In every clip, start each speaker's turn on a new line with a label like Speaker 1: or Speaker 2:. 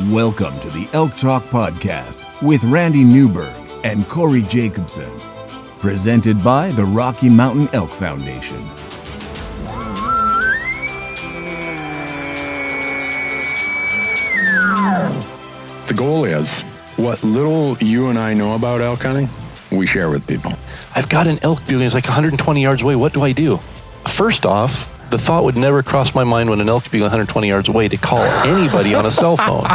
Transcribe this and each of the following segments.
Speaker 1: Welcome to the Elk Talk Podcast with Randy Newberg and Corey Jacobson. Presented by the Rocky Mountain Elk Foundation.
Speaker 2: The goal is, what little you and I know about elk hunting, we share with people.
Speaker 3: I've got an elk bugling, it's like 120 yards away. What do I do? First off, the thought would never cross my mind when an elk's bugling 120 yards away to call anybody on a cell phone.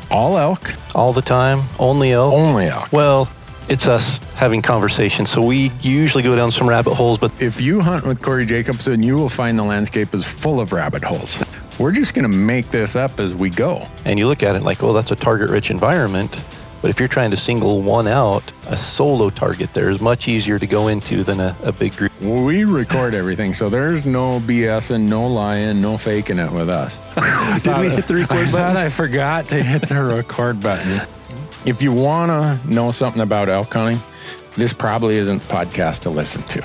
Speaker 2: All elk?
Speaker 3: All the time? Only elk?
Speaker 2: Only elk.
Speaker 3: Well, it's us having conversations, so we usually go down some rabbit holes, but
Speaker 2: If you hunt with Corey Jacobson, you will find the landscape is full of rabbit holes. We're just going to make this up as we go.
Speaker 3: and you look at it like, oh, that's a target-rich environment. But if you're trying to single one out, a solo target there is much easier to go into than a big group.
Speaker 2: We record everything, so there's no BSing, no lying, no faking it with us.
Speaker 3: Did we hit the record
Speaker 2: I thought
Speaker 3: button?
Speaker 2: I forgot to hit the record button. If you want to know something about elk hunting, this probably isn't the podcast to listen to.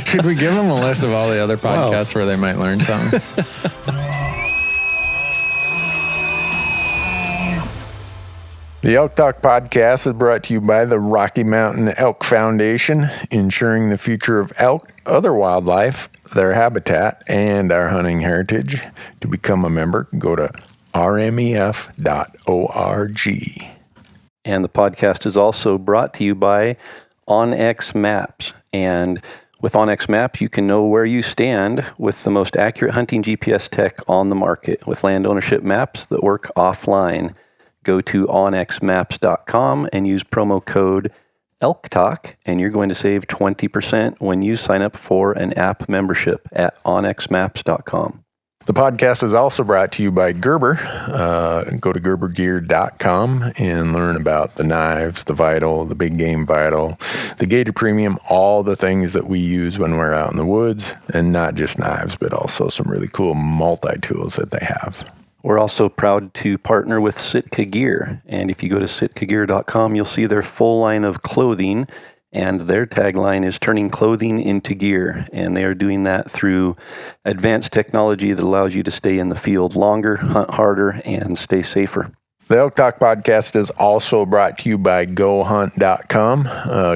Speaker 2: Should we give them a list of all the other podcasts where they might learn something? The Elk Talk Podcast is brought to you by the Rocky Mountain Elk Foundation, ensuring the future of elk, other wildlife, their habitat, and our hunting heritage. To become a member, go to rmef.org.
Speaker 3: And the podcast is also brought to you by onX Maps. And with onX Maps, you can know where you stand with the most accurate hunting GPS tech on the market with land ownership maps that work offline. Go to onxmaps.com and use promo code ELKTALK, and you're going to save 20% when you sign up for an app membership at onxmaps.com.
Speaker 2: The podcast is also brought to you by Gerber. Go to gerbergear.com and learn about the knives, the Vital, the Big Game Vital, the Gator Premium, all the things that we use when we're out in the woods, and not just knives, but also some really cool multi-tools that they have.
Speaker 3: We're also proud to partner with Sitka Gear. And if you go to sitkagear.com, you'll see their full line of clothing. And their tagline is turning clothing into gear. And they are doing that through advanced technology that allows you to stay in the field longer, hunt harder, and stay safer.
Speaker 2: The Elk Talk Podcast is also brought to you by GoHunt.com.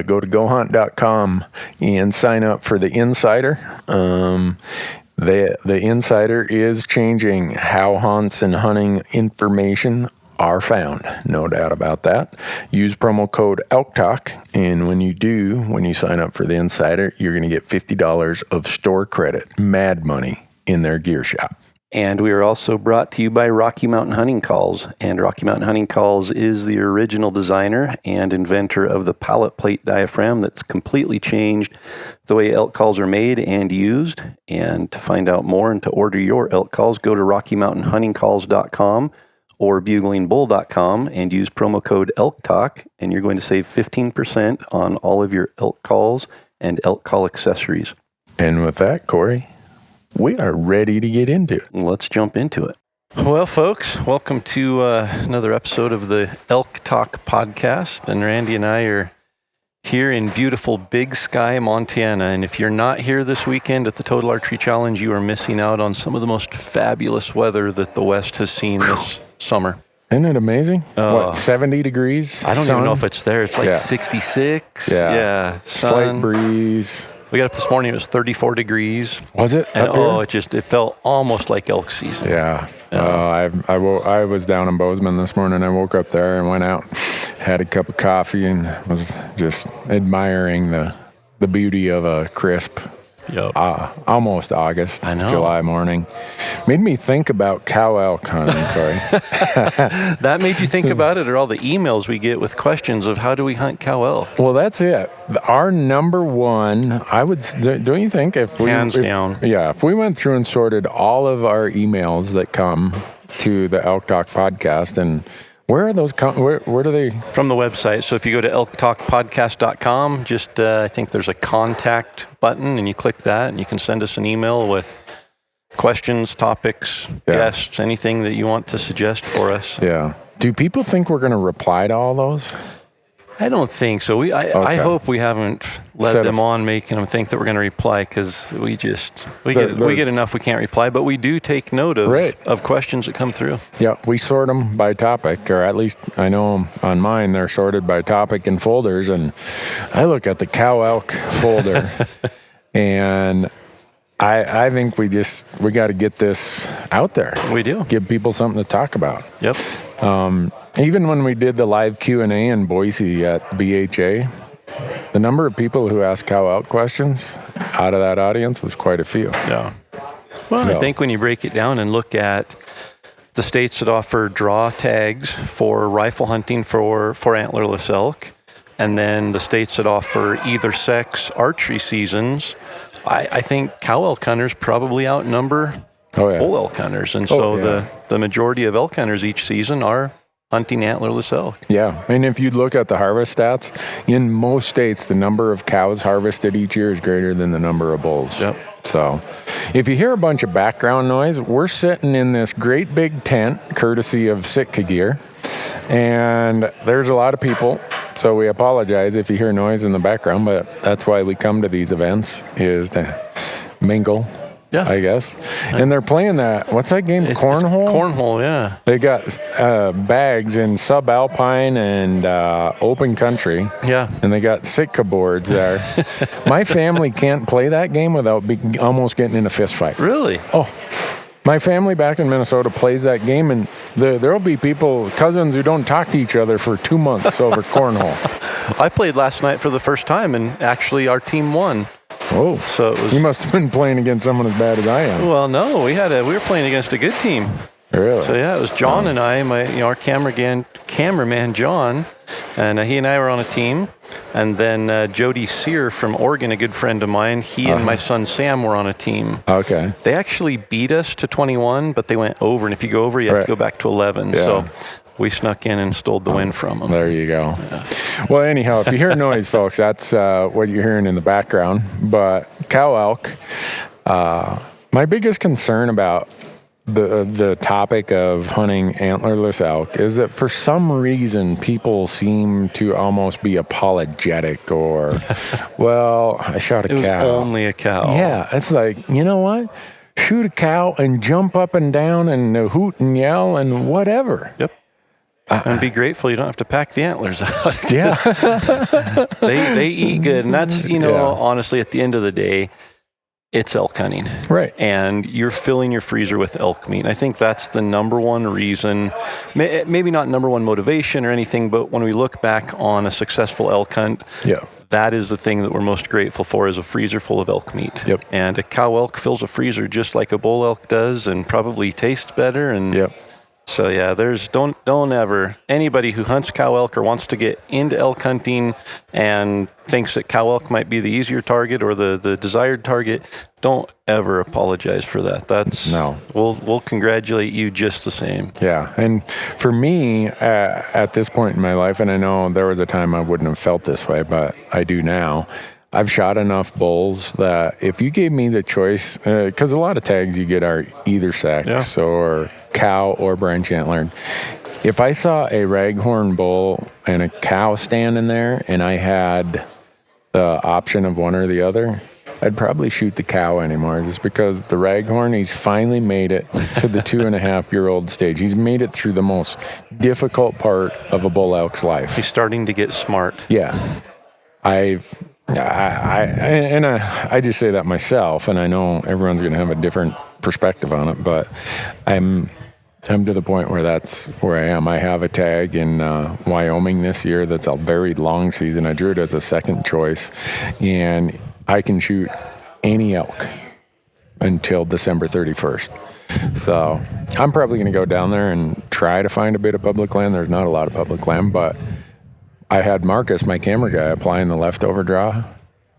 Speaker 2: Go to GoHunt.com and sign up for the Insider. The Insider is changing how hunts and hunting information are found. No doubt about that. Use promo code ELKTALK, and when you sign up for the Insider, you're going to get $50 of store credit, mad money, in their gear shop.
Speaker 3: And we are also brought to you by Rocky Mountain Hunting Calls. And Rocky Mountain Hunting Calls is the original designer and inventor of the pallet plate diaphragm that's completely changed the way elk calls are made and used. And to find out more and to order your elk calls, go to RockyMountainHuntingCalls.com or BuglingBull.com and use promo code ELKTALK, and you're going to save 15% on all of your elk calls and elk call accessories.
Speaker 2: And with that, Corey, we are ready to get into it.
Speaker 3: Let's jump into it. Well, folks, welcome to another episode of the Elk Talk Podcast. And Randy and I are here in beautiful Big Sky, Montana. And if you're not here this weekend at the Total Archery Challenge, you are missing out on some of the most fabulous weather that the West has seen this summer.
Speaker 2: Isn't it amazing? 70 degrees?
Speaker 3: I don't
Speaker 2: sun?
Speaker 3: even know if it's there. It's like
Speaker 2: Yeah.
Speaker 3: 66.
Speaker 2: Yeah. Slight
Speaker 3: sun.
Speaker 2: breeze.
Speaker 3: We got up this morning, it was 34 degrees.
Speaker 2: Was it
Speaker 3: And
Speaker 2: up here?
Speaker 3: it felt almost like elk season.
Speaker 2: Yeah. I was down in Bozeman this morning. I woke up there and went out, had a cup of coffee, and was just admiring the beauty of a crisp,
Speaker 3: Yep.
Speaker 2: almost August,
Speaker 3: I know.
Speaker 2: July morning. Made me think about cow elk hunting, sorry.
Speaker 3: That made you think about it, or all the emails we get with questions of how do we hunt cow elk?
Speaker 2: Well, that's it. Our number one, don't you think if
Speaker 3: Hands down.
Speaker 2: Yeah, if we went through and sorted all of our emails that come to the Elk Talk Podcast, and where are those, where do they?
Speaker 3: From the website. So if you go to elktalkpodcast.com, just I think there's a contact button, and you click that, and you can send us an email with questions, topics, guests, anything that you want to suggest for us.
Speaker 2: Yeah. Do people think we're going to reply to all those?
Speaker 3: I don't think so. I hope we haven't led them on, making them think that we're going to reply, because we get enough we can't reply, but we do take note of questions that come through.
Speaker 2: Yeah, we sort them by topic, or at least I know on mine they're sorted by topic in folders, and I look at the cow elk folder, and I think we got to get this out there.
Speaker 3: We do.
Speaker 2: Give people something to talk about.
Speaker 3: Yep.
Speaker 2: Even when we did the live Q&A in Boise at BHA, the number of people who asked cow elk questions out of that audience was quite a few.
Speaker 3: Yeah. Well, I think when you break it down and look at the states that offer draw tags for rifle hunting for antlerless elk, and then the states that offer either sex archery seasons, I think cow elk hunters probably outnumber bull elk hunters. And so the majority of elk hunters each season are hunting antlerless elk.
Speaker 2: Yeah, and if you look at the harvest stats, in most states, the number of cows harvested each year is greater than the number of bulls.
Speaker 3: Yep.
Speaker 2: So if you hear a bunch of background noise, we're sitting in this great big tent, courtesy of Sitka Gear, and there's a lot of people. So we apologize if you hear noise in the background, but that's why we come to these events, is to mingle, I guess. And they're playing that, what's that game, cornhole?
Speaker 3: Cornhole, yeah.
Speaker 2: They got bags in subalpine and open country.
Speaker 3: Yeah.
Speaker 2: And they got Sitka boards there. My family can't play that game without almost getting in a fist fight.
Speaker 3: Really?
Speaker 2: Oh. My family back in Minnesota plays that game, and there'll be cousins who don't talk to each other for 2 months over cornhole.
Speaker 3: I played last night for the first time, and actually our team won.
Speaker 2: Oh, so you must have been playing against someone as bad as I am.
Speaker 3: Well, no, we were playing against a good team.
Speaker 2: Really?
Speaker 3: So yeah, it was John and I, our cameraman John, and he and I were on a team. And then Jody Sear from Oregon, a good friend of mine, he and my son Sam were on a team.
Speaker 2: Okay.
Speaker 3: They actually beat us to 21, but they went over. And if you go over, you have to go back to 11. Yeah. So we snuck in and stole the win from them.
Speaker 2: There you go. Yeah. Well, anyhow, if you hear noise, folks, that's what you're hearing in the background. But cow elk, my biggest concern about the topic of hunting antlerless elk is that for some reason people seem to almost be apologetic, or, well, I shot a cow.
Speaker 3: It was only a cow.
Speaker 2: Yeah, it's like, you know what? Shoot a cow and jump up and down and hoot and yell and whatever.
Speaker 3: Yep. And be grateful you don't have to pack the antlers out.
Speaker 2: Yeah.
Speaker 3: they eat good. And that's, honestly, at the end of the day, it's elk hunting.
Speaker 2: Right.
Speaker 3: And you're filling your freezer with elk meat. I think that's the number one reason, maybe not number one motivation or anything, but when we look back on a successful elk hunt, that is the thing that we're most grateful for, is a freezer full of elk meat.
Speaker 2: Yep.
Speaker 3: And a cow elk fills a freezer just like a bull elk does, and probably tastes better. And so yeah, don't ever, anybody who hunts cow elk or wants to get into elk hunting and thinks that cow elk might be the easier target or the desired target, don't ever apologize for that. We'll congratulate you just the same.
Speaker 2: Yeah, and for me, at this point in my life, and I know there was a time I wouldn't have felt this way, but I do now, I've shot enough bulls that if you gave me the choice, because a lot of tags you get are either sex or cow or branch antlered. If I saw a raghorn bull and a cow standing there and I had the option of one or the other, I'd probably shoot the cow anymore, just because the raghorn, he's finally made it to the 2.5-year-old stage. He's made it through the most difficult part of a bull elk's life.
Speaker 3: He's starting to get smart.
Speaker 2: Yeah. I just say that myself, and I know everyone's going to have a different perspective on it, but I'm to the point where that's where I am. I have a tag in Wyoming this year that's a very long season. I drew it as a second choice, and I can shoot any elk until December 31st. So I'm probably going to go down there and try to find a bit of public land. There's not a lot of public land, but I had Marcus, my camera guy, applying the leftover draw,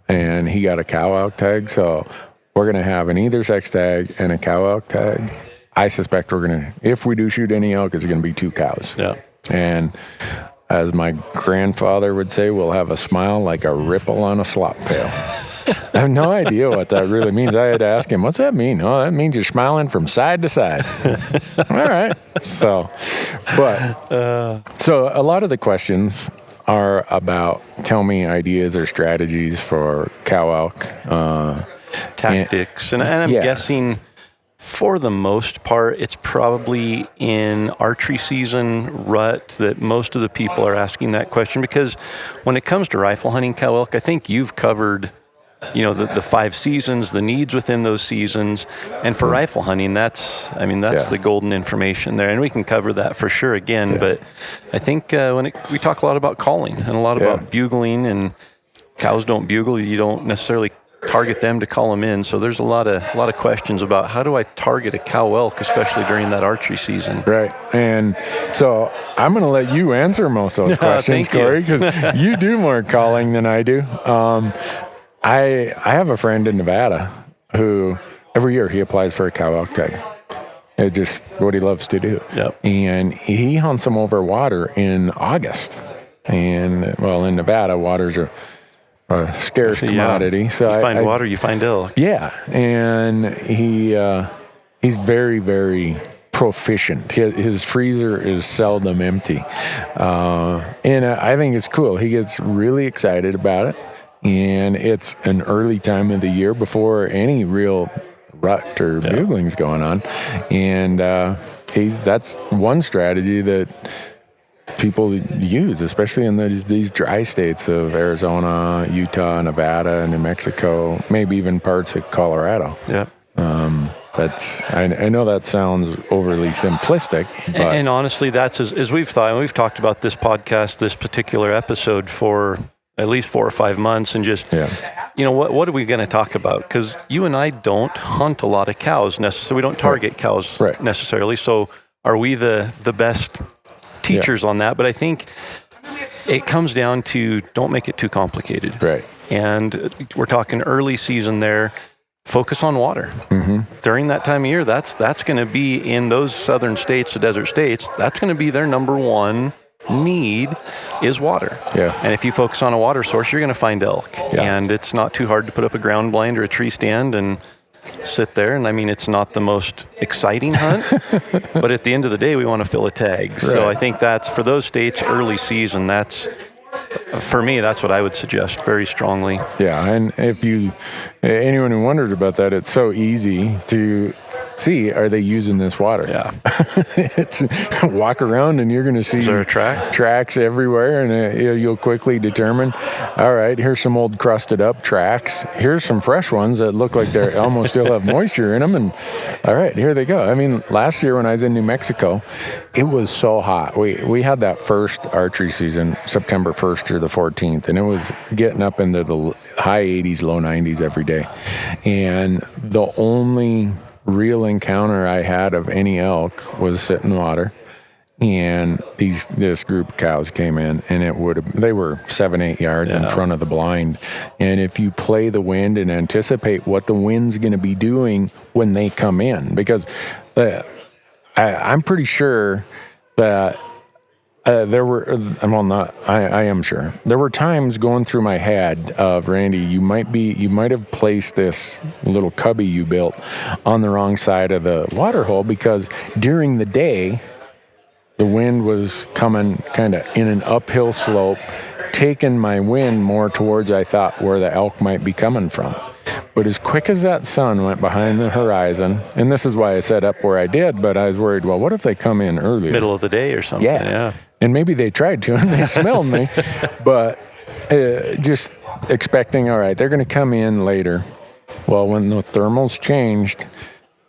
Speaker 2: and he got a cow elk tag. So we're going to have an either sex tag and a cow elk tag. I suspect we're going to, if we do shoot any elk, it's going to be 2 cows.
Speaker 3: Yeah.
Speaker 2: And as my grandfather would say, we'll have a smile like a ripple on a slop pail. I have no idea what that really means. I had to ask him, what's that mean? Oh, that means you're smiling from side to side. All right. So a lot of the questions are about tell me ideas or strategies for cow elk.
Speaker 3: Tactics. And I'm guessing for the most part, it's probably in archery season rut that most of the people are asking that question, because when it comes to rifle hunting cow elk, I think you've covered, the 5 seasons, the needs within those seasons. And for rifle hunting, that's the golden information there. And we can cover that for sure again. But I think we talk a lot about calling and a lot about bugling, and cows don't bugle. You don't necessarily target them to call them in. So there's a lot of questions about how do I target a cow elk, especially during that archery season.
Speaker 2: Right. And so I'm going to let you answer most of those questions, Corey, because you do more calling than I do. I have a friend in Nevada who every year he applies for a cow elk tag. It's just what he loves to do.
Speaker 3: Yep.
Speaker 2: And he hunts them over water in August. And in Nevada, water's a scarce commodity. So
Speaker 3: you find water, you find elk.
Speaker 2: Yeah. And he's very, very proficient. His freezer is seldom empty. And I think it's cool. He gets really excited about it. And it's an early time of the year before any real rut or bugling's going on. And that's one strategy that people use, especially in these dry states of Arizona, Utah, Nevada, New Mexico, maybe even parts of Colorado.
Speaker 3: Yeah.
Speaker 2: I know that sounds overly simplistic, but
Speaker 3: and honestly, that's as we've thought, and we've talked about this podcast, this particular episode for at least 4 or 5 months, and just what are we going to talk about? Because you and I don't hunt a lot of cows necessarily. We don't target cows necessarily. So are we the best teachers on that? But I think it comes down to don't make it too complicated.
Speaker 2: Right.
Speaker 3: And we're talking early season there. Focus on water. Mm-hmm. During that time of year, that's going to be in those southern states, the desert states, that's going to be their number one need is water.
Speaker 2: Yeah.
Speaker 3: And if you focus on a water source, you're going to find elk. Yeah. And it's not too hard to put up a ground blind or a tree stand and sit there. And it's not the most exciting hunt, but at the end of the day, we want to fill a tag. Right. So I think that's for those states early season, for me, that's what I would suggest very strongly.
Speaker 2: Yeah. And if anyone who wondered about that, it's so easy to see, are they using this water?
Speaker 3: Yeah.
Speaker 2: It's walk around and you're going to see
Speaker 3: Is there a track?
Speaker 2: Tracks everywhere, and you'll quickly determine, all right, here's some old crusted up tracks. Here's some fresh ones that look like they almost still have moisture in them. And all right, here they go. Last year when I was in New Mexico, it was so hot. We had that first archery season, September 1st through the 14th, and it was getting up into the high 80s, low 90s every day. And the only real encounter I had of any elk was sitting water, and this group of cows came in, and they were 7-8 yards in front of the blind. And if you play the wind and anticipate what the wind's going to be doing when they come in, because I'm pretty sure that I am sure there were times going through my head of, Randy, you might have placed this little cubby you built on the wrong side of the water hole, because during the day the wind was coming kind of in an uphill slope, taking my wind more towards, I thought, where the elk might be coming from. But as quick as that sun went behind the horizon, and this is why I set up where I did, but I was worried, well, what if they come in earlier?
Speaker 3: Middle of the day or something.
Speaker 2: Yeah. And maybe they tried to, and they smelled me. But just expecting, all right, they're going to come in later. Well, when the thermals changed,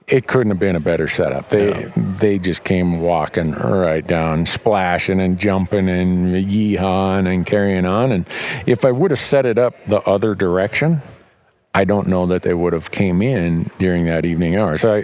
Speaker 2: it couldn't have been a better setup. They just came walking right down, splashing and jumping and yee-hawing and carrying on. And if I would have set it up the other direction, I don't know that they would have came in during that evening hour. So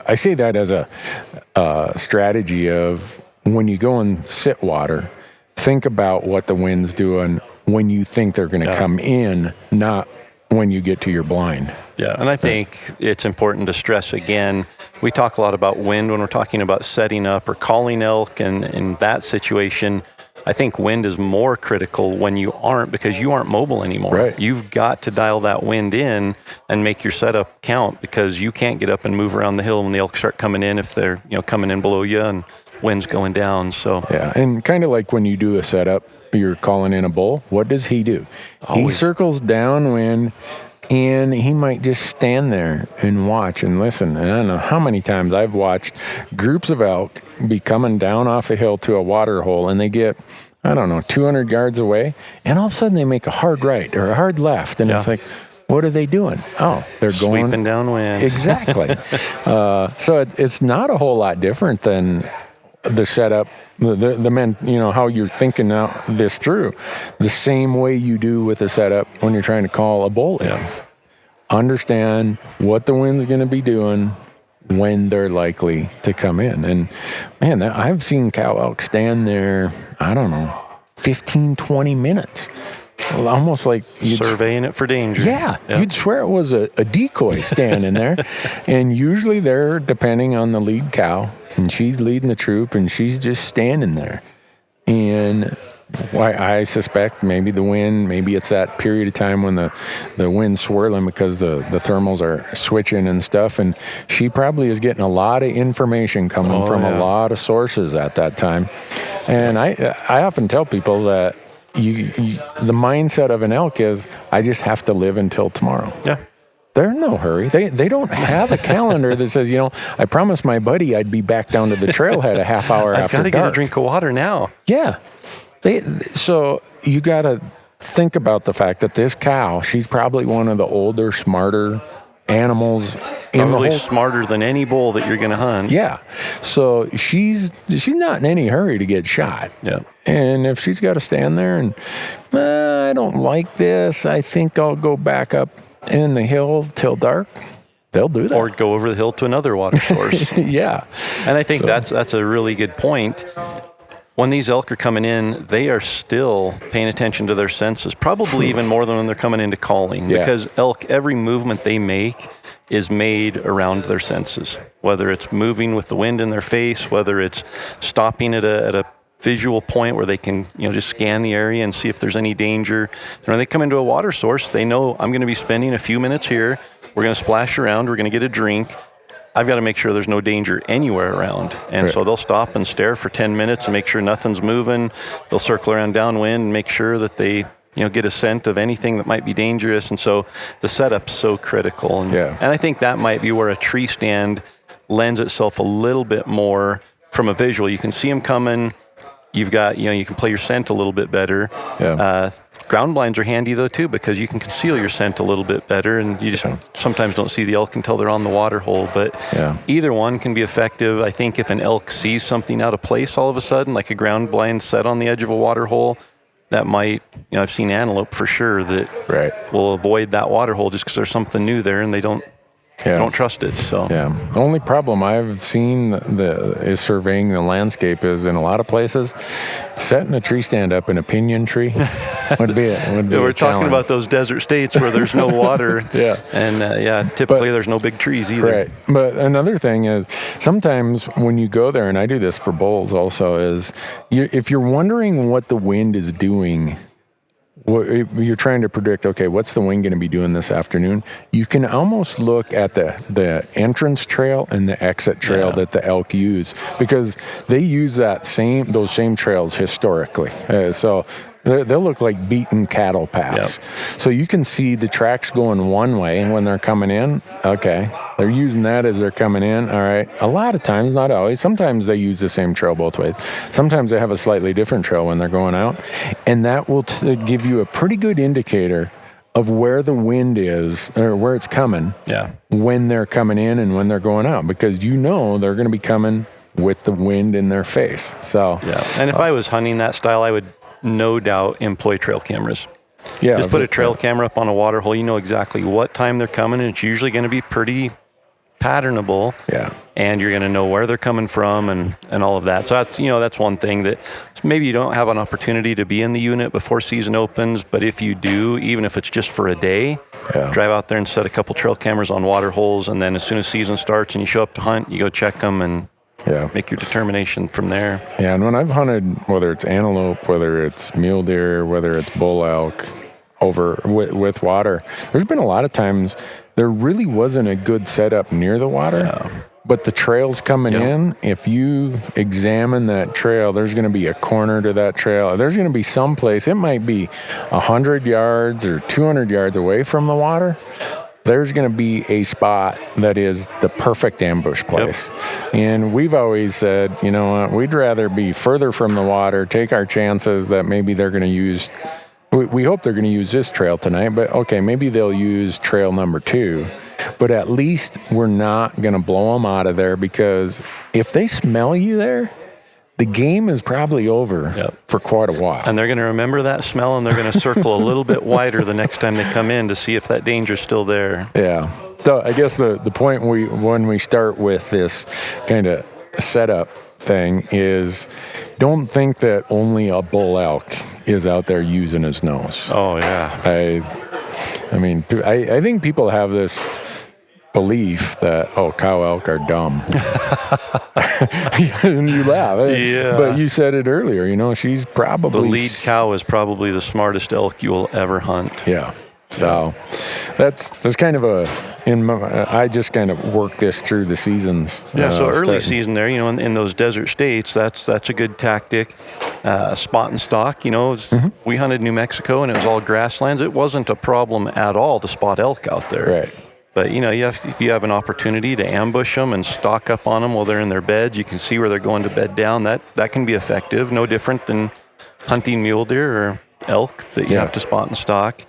Speaker 2: I say that as a strategy of, when you go and sit water, think about what the wind's doing when you think they're going to come in, not when you get to your blind.
Speaker 3: Yeah, and I think it's important to stress again, we talk a lot about wind when we're talking about setting up or calling elk, and in that situation, I think wind is more critical when you aren't, because you aren't mobile anymore.
Speaker 2: Right.
Speaker 3: You've got to dial that wind in and make your setup count, because you can't get up and move around the hill when the elk start coming in if they're coming in below you and wind's going down. So
Speaker 2: yeah, and kind of like when you do a setup, you're calling in a bull, what does he do?
Speaker 3: Always.
Speaker 2: He circles downwind, and he might just stand there and watch and listen. And I don't know how many times I've watched groups of elk be coming down off a hill to a water hole, and they get, 200 yards away, and all of a sudden they make a hard right or a hard left, and it's like, what are they doing? Oh, they're going
Speaker 3: sweeping downwind.
Speaker 2: Exactly. So it's not a whole lot different than the setup, the men, how you're thinking out this through, the same way you do with the setup when you're trying to call a bull in. Understand what the wind's going to be doing, when they're likely to come in. And man, I've seen cow elk stand there, 15, 20 minutes. Almost like
Speaker 3: surveying it for danger.
Speaker 2: Yeah, you'd swear it was a decoy standing there. And usually they're depending on the lead cow, and she's leading the troop, and she's just standing there. And I suspect maybe the wind, maybe it's that period of time when the wind's swirling because the thermals are switching and stuff, and she probably is getting a lot of information coming from a lot of sources at that time. And I often tell people that the mindset of an elk is, I just have to live until tomorrow.
Speaker 3: Yeah.
Speaker 2: They're in no hurry. They don't have a calendar that says, I promised my buddy I'd be back down to the trailhead a half hour after dark.
Speaker 3: I've got to get a drink of water now.
Speaker 2: Yeah. So you got to think about the fact that this cow, she's probably one of the older, smarter animals in the whole.
Speaker 3: Smarter than any bull that you're going to hunt.
Speaker 2: Yeah. So she's not in any hurry to get shot.
Speaker 3: Yeah.
Speaker 2: And if she's got to stand there and, I don't like this, I think I'll go back up in the hill till dark, they'll do that.
Speaker 3: Or go over the hill to another water source.
Speaker 2: Yeah.
Speaker 3: And I think that's a really good point. When these elk are coming in, they are still paying attention to their senses, probably even more than when they're coming into calling.
Speaker 2: Yeah.
Speaker 3: Because elk, every movement they make is made around their senses. Whether it's moving with the wind in their face, whether it's stopping at a visual point where they can just scan the area and see if there's any danger. And when they come into a water source, they know I'm going to be spending a few minutes here. We're going to splash around. We're going to get a drink. I've got to make sure there's no danger anywhere around. And so they'll stop and stare for 10 minutes and make sure nothing's moving. They'll circle around downwind and make sure that they get a scent of anything that might be dangerous. And so the setup's so critical. And I think that might be where a tree stand lends itself a little bit more from a visual. You can see them coming. You've got, you can play your scent a little bit better. Yeah. Ground blinds are handy though too, because you can conceal your scent a little bit better, and you just sometimes don't see the elk until they're on the water hole. But either one can be effective. I think if an elk sees something out of place all of a sudden, like a ground blind set on the edge of a water hole, that might, I've seen antelope for sure that will avoid that water hole just because there's something new there and they don't trust it. So
Speaker 2: the only problem I've seen is surveying the landscape is in a lot of places, setting a tree stand up in a pinyon tree would be
Speaker 3: we're talking about those desert states where there's no water. And typically there's no big trees either.
Speaker 2: Right. But another thing is sometimes when you go there, and I do this for bulls also, is if you're wondering what the wind is doing, you're trying to predict, okay, what's the wind going to be doing this afternoon? You can almost look at the entrance trail and the exit trail that the elk use, because they use those same trails historically. So they'll look like beaten cattle paths. So you can see the tracks going one way when they're coming in. Okay, they're using that as they're coming in. All right. A lot of times, not always. Sometimes they use the same trail both ways. Sometimes they have a slightly different trail when they're going out. And that will give you a pretty good indicator of where the wind is or where it's coming when they're coming in and when they're going out, because they're going to be coming with the wind in their face. So
Speaker 3: and if I was hunting that style, I would no doubt employ trail cameras. Just put a trail camera up on a water hole. You know exactly what time they're coming, and it's usually going to be pretty patternable. And you're going to know where they're coming from and all of that. So that's one thing that maybe you don't have an opportunity to be in the unit before season opens, but if you do, even if it's just for a day, drive out there and set a couple trail cameras on water holes, and then as soon as season starts and you show up to hunt, you go check them and make your determination from there.
Speaker 2: Yeah, and when I've hunted, whether it's antelope, whether it's mule deer, whether it's bull elk, over with water, there's been a lot of times there really wasn't a good setup near the water. But the trail's coming in. If you examine that trail, there's going to be a corner to that trail. There's going to be some place, it might be 100 yards or 200 yards away from the water. There's going to be a spot that is the perfect ambush place. And we've always said, you know what, we'd rather be further from the water, take our chances that maybe they're going to use, we hope they're going to use this trail tonight, but okay, maybe they'll use trail number 2. But at least we're not going to blow them out of there, because if they smell you there, the game is probably over for quite a while.
Speaker 3: And they're going to remember that smell, and they're going to circle a little bit wider the next time they come in to see if that danger's still there.
Speaker 2: Yeah. So I guess the point when we start with this kind of setup thing is, don't think that only a bull elk is out there using his nose.
Speaker 3: Oh, yeah.
Speaker 2: I mean, I think people have this belief that, cow elk are dumb. And you laugh.
Speaker 3: Yeah.
Speaker 2: But you said it earlier, you know, she's probably...
Speaker 3: The lead cow is probably the smartest elk you will ever hunt.
Speaker 2: Yeah. So that's kind of I just kind of work this through the seasons.
Speaker 3: Yeah, so early season there, you know, in those desert states, that's a good tactic. Spot and stalk, you know, we hunted New Mexico and it was all grasslands. It wasn't a problem at all to spot elk out there.
Speaker 2: Right.
Speaker 3: But, you know, if you have an opportunity to ambush them and stalk up on them while they're in their beds, you can see where they're going to bed down. That can be effective. No different than hunting mule deer or elk that you have to spot and stalk.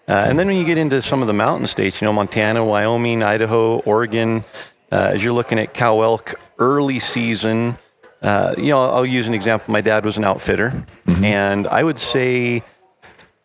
Speaker 3: And then when you get into some of the mountain states, you know, Montana, Wyoming, Idaho, Oregon, as you're looking at cow elk early season, you know, I'll use an example. My dad was an outfitter, and I would say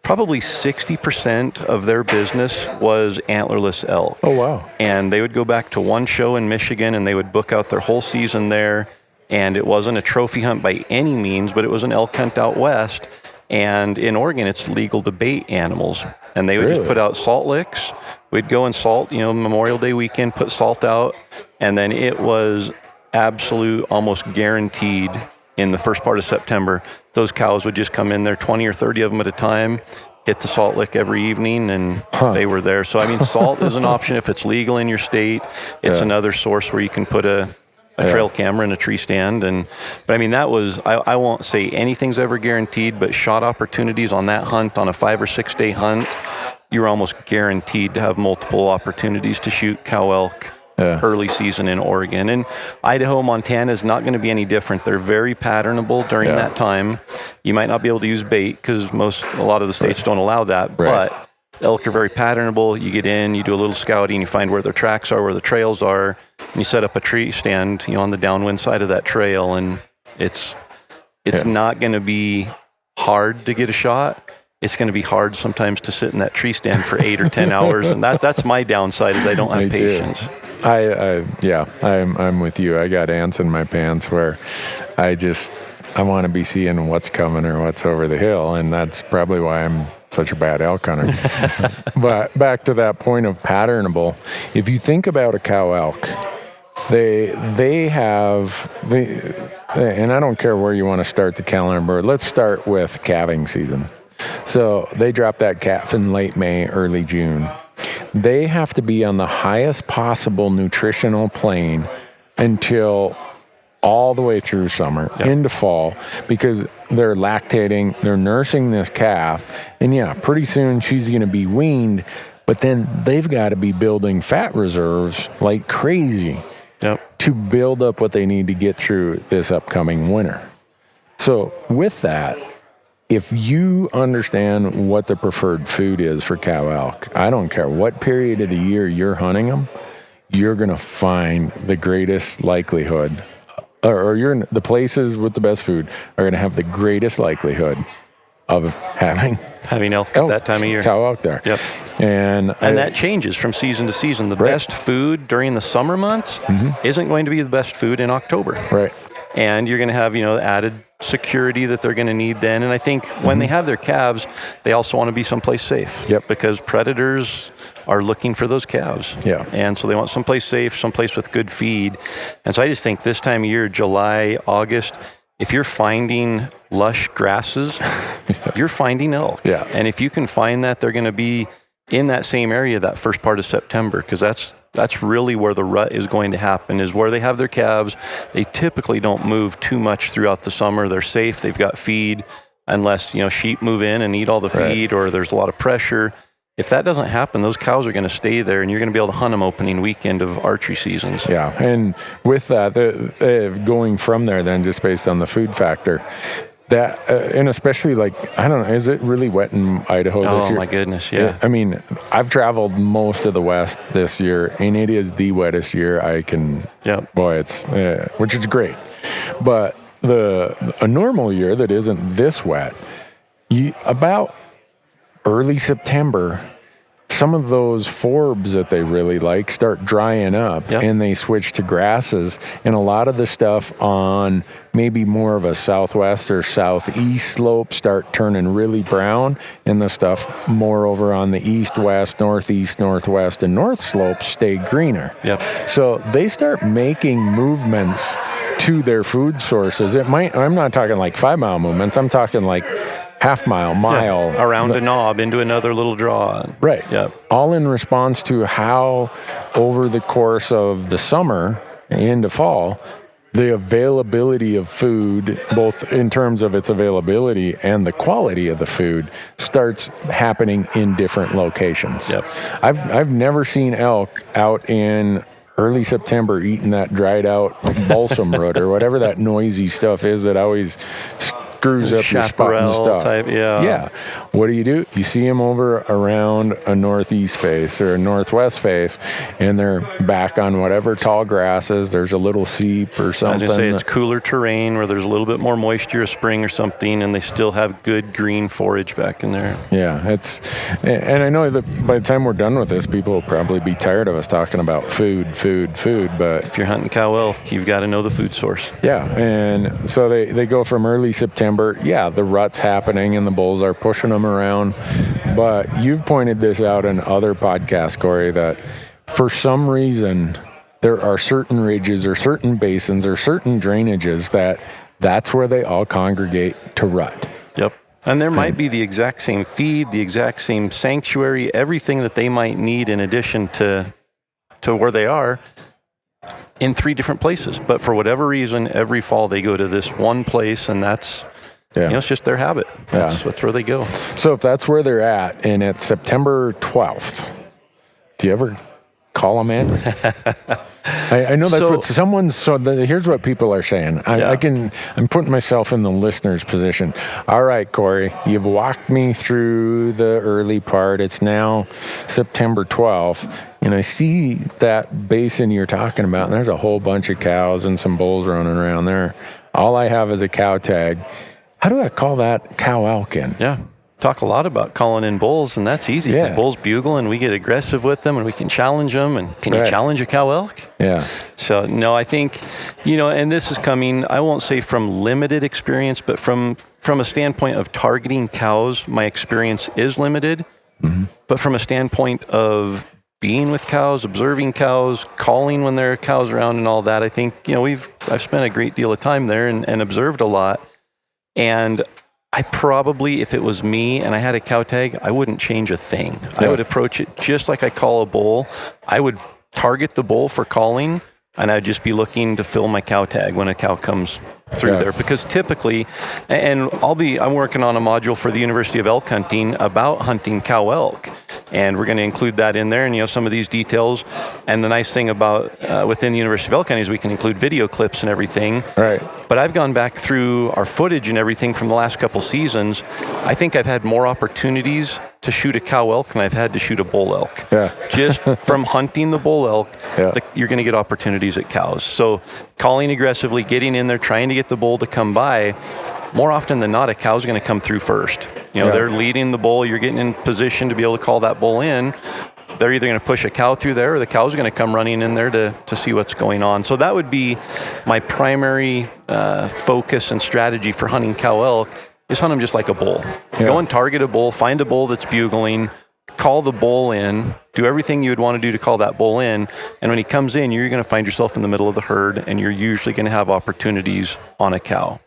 Speaker 3: probably 60% of their business was antlerless elk.
Speaker 2: Oh, wow.
Speaker 3: And they would go back to one show in Michigan, and they would book out their whole season there. And it wasn't a trophy hunt by any means, but it was an elk hunt out west. And in Oregon, it's legal to bait animals. And they would just put out salt licks. We'd go and salt, you know, Memorial Day weekend, put salt out. And then it was absolute, almost guaranteed in the first part of September, those cows would just come in there, 20 or 30 of them at a time, hit the salt lick every evening, and they were there. So, I mean, salt is an option if it's legal in your state. It's another source where you can put a trail camera in a tree stand. But I mean, that was, I won't say anything's ever guaranteed, but shot opportunities on that hunt, on a 5 or 6 day hunt, you're almost guaranteed to have multiple opportunities to shoot cow elk early season in Oregon. And Idaho, Montana is not going to be any different. They're very patternable during that time. You might not be able to use bait because a lot of the states don't allow that, but elk are very patternable. You get in, you do a little scouting, you find where their tracks are, where the trails are, and you set up a tree stand, you know, on the downwind side of that trail, and it's not going to be hard to get a shot. It's going to be hard sometimes to sit in that tree stand for 8 or 10 hours, and that's my downside is I don't have patience. I'm with you. I got ants in my pants where I want to be seeing what's coming or what's over the hill, and that's probably why I'm such a bad elk hunter. But back to that point of patternable, if you think about a cow elk, they have, and I don't care where you want to start the calendar, let's start with calving season. So they drop that calf in late May, early June. They have to be on the highest possible nutritional plane until all the way through summer, into fall, because they're lactating, they're nursing this calf, and pretty soon she's going to be weaned, but then they've got to be building fat reserves like crazy to build up what they need to get through this upcoming winter. So with that, if you understand what the preferred food is for cow elk, I don't care what period of the year you're hunting them, you're going to find the greatest likelihood, or the places with the best food are going to have the greatest likelihood of having elk at that time of year.
Speaker 2: Cow out there.
Speaker 3: Yep.
Speaker 2: And
Speaker 3: that changes from season to season. The best food during the summer months isn't going to be the best food in October.
Speaker 2: Right.
Speaker 3: And you're going to have, added security that they're going to need then. And I think when they have their calves, they also want to be someplace safe.
Speaker 2: Yep.
Speaker 3: Because predators are looking for those calves.
Speaker 2: Yeah.
Speaker 3: And so they want someplace safe, someplace with good feed. And so I just think this time of year, July, August, if you're finding lush grasses, you're finding elk.
Speaker 2: Yeah.
Speaker 3: And if you can find that, they're going to be in that same area that first part of September, because that's That's really where the rut is going to happen, is where they have their calves. They typically don't move too much throughout the summer. They're safe. They've got feed, unless, sheep move in and eat all the feed, or there's a lot of pressure. If that doesn't happen, those cows are going to stay there, and you're going to be able to hunt them opening weekend of archery seasons.
Speaker 2: Yeah, and with that, going from there then, just based on the food factor, that, and especially I don't know, is it really wet in Idaho this year?
Speaker 3: Oh my goodness, yeah.
Speaker 2: I mean, I've traveled most of the West this year, and it is the wettest year I can, it's, which is great. But a normal year that isn't this wet, about early September, some of those forbs that they really like start drying up, and they switch to grasses, and a lot of the stuff on maybe more of a southwest or southeast slope start turning really brown, and the stuff more over on the east, west, northeast, northwest, and north slopes stay greener. So they start making movements to their food sources. I'm not talking like 5 mile movements, I'm talking like mile.
Speaker 3: Around a knob into another little draw.
Speaker 2: Right. All in response to how, over the course of the summer into fall, the availability of food, both in terms of its availability and the quality of the food, starts happening in different locations. I've never seen elk out in early September eating that dried out balsam root or whatever that noisy stuff is that always screws up your spot and stuff.
Speaker 3: Type,
Speaker 2: What do? You see them over around a northeast face or a northwest face, and they're back on whatever tall grasses. There's a little seep or something.
Speaker 3: I was going to say it's cooler terrain where there's a little bit more moisture, a spring or something, and they still have good green forage back in there.
Speaker 2: And I know that by the time we're done with this, people will probably be tired of us talking about food, but
Speaker 3: if you're hunting cow elk, you've got to know the food source.
Speaker 2: And so they go from early September. The rut's happening and the bulls are pushing them around. But you've pointed this out in other podcasts, Corey, that for some reason there are certain ridges or certain basins or certain drainages that's where they all congregate to rut.
Speaker 3: And there might be the exact same feed, the exact same sanctuary, everything that they might need in addition to where they are, in 3 different places. But for whatever reason, every fall they go to this one place, and that's it's just their habit. That's where they go.
Speaker 2: So if that's where they're at, and it's September 12th, do you ever call them in? I know that's what someone's. Here's what people are saying. I'm putting myself in the listener's position. All right, Corey, you've walked me through the early part. It's now September 12th, and I see that basin you're talking about, and there's a whole bunch of cows and some bulls running around there. All I have is a cow tag. How do I call that cow elk in?
Speaker 3: Talk a lot about calling in bulls, and that's easy because bulls bugle and we get aggressive with them and we can challenge them. And can you challenge a cow elk? So, no, I think, and this is coming, I won't say from limited experience, but from a standpoint of targeting cows, my experience is limited. But from a standpoint of being with cows, observing cows, calling when there are cows around and all that, I think, I've spent a great deal of time there and observed a lot. And I probably, if it was me and I had a cow tag, I wouldn't change a thing. I would approach it just like I call a bull. I would target the bull for calling, and I'd just be looking to fill my cow tag when a cow comes through there. Because typically, and I'm working on a module for the University of Elk Hunting about hunting cow elk. And we're going to include that in there, and some of these details. And the nice thing about within the University of Elk Hunting is we can include video clips and everything. But I've gone back through our footage and everything from the last couple seasons. I think I've had more opportunities to shoot a cow elk than I've had to shoot a bull elk. Just from hunting the bull elk, you're going to get opportunities at cows. So calling aggressively, getting in there, trying to get the bull to come by. More often than not, a cow's going to come through first. They're leading the bull. You're getting in position to be able to call that bull in. They're either going to push a cow through there, or the cow's going to come running in there to see what's going on. So that would be my primary focus and strategy for hunting cow elk, is hunt them just like a bull. Go and target a bull, find a bull that's bugling, call the bull in, do everything you would want to do to call that bull in, and when he comes in, you're going to find yourself in the middle of the herd, and you're usually going to have opportunities on a cow.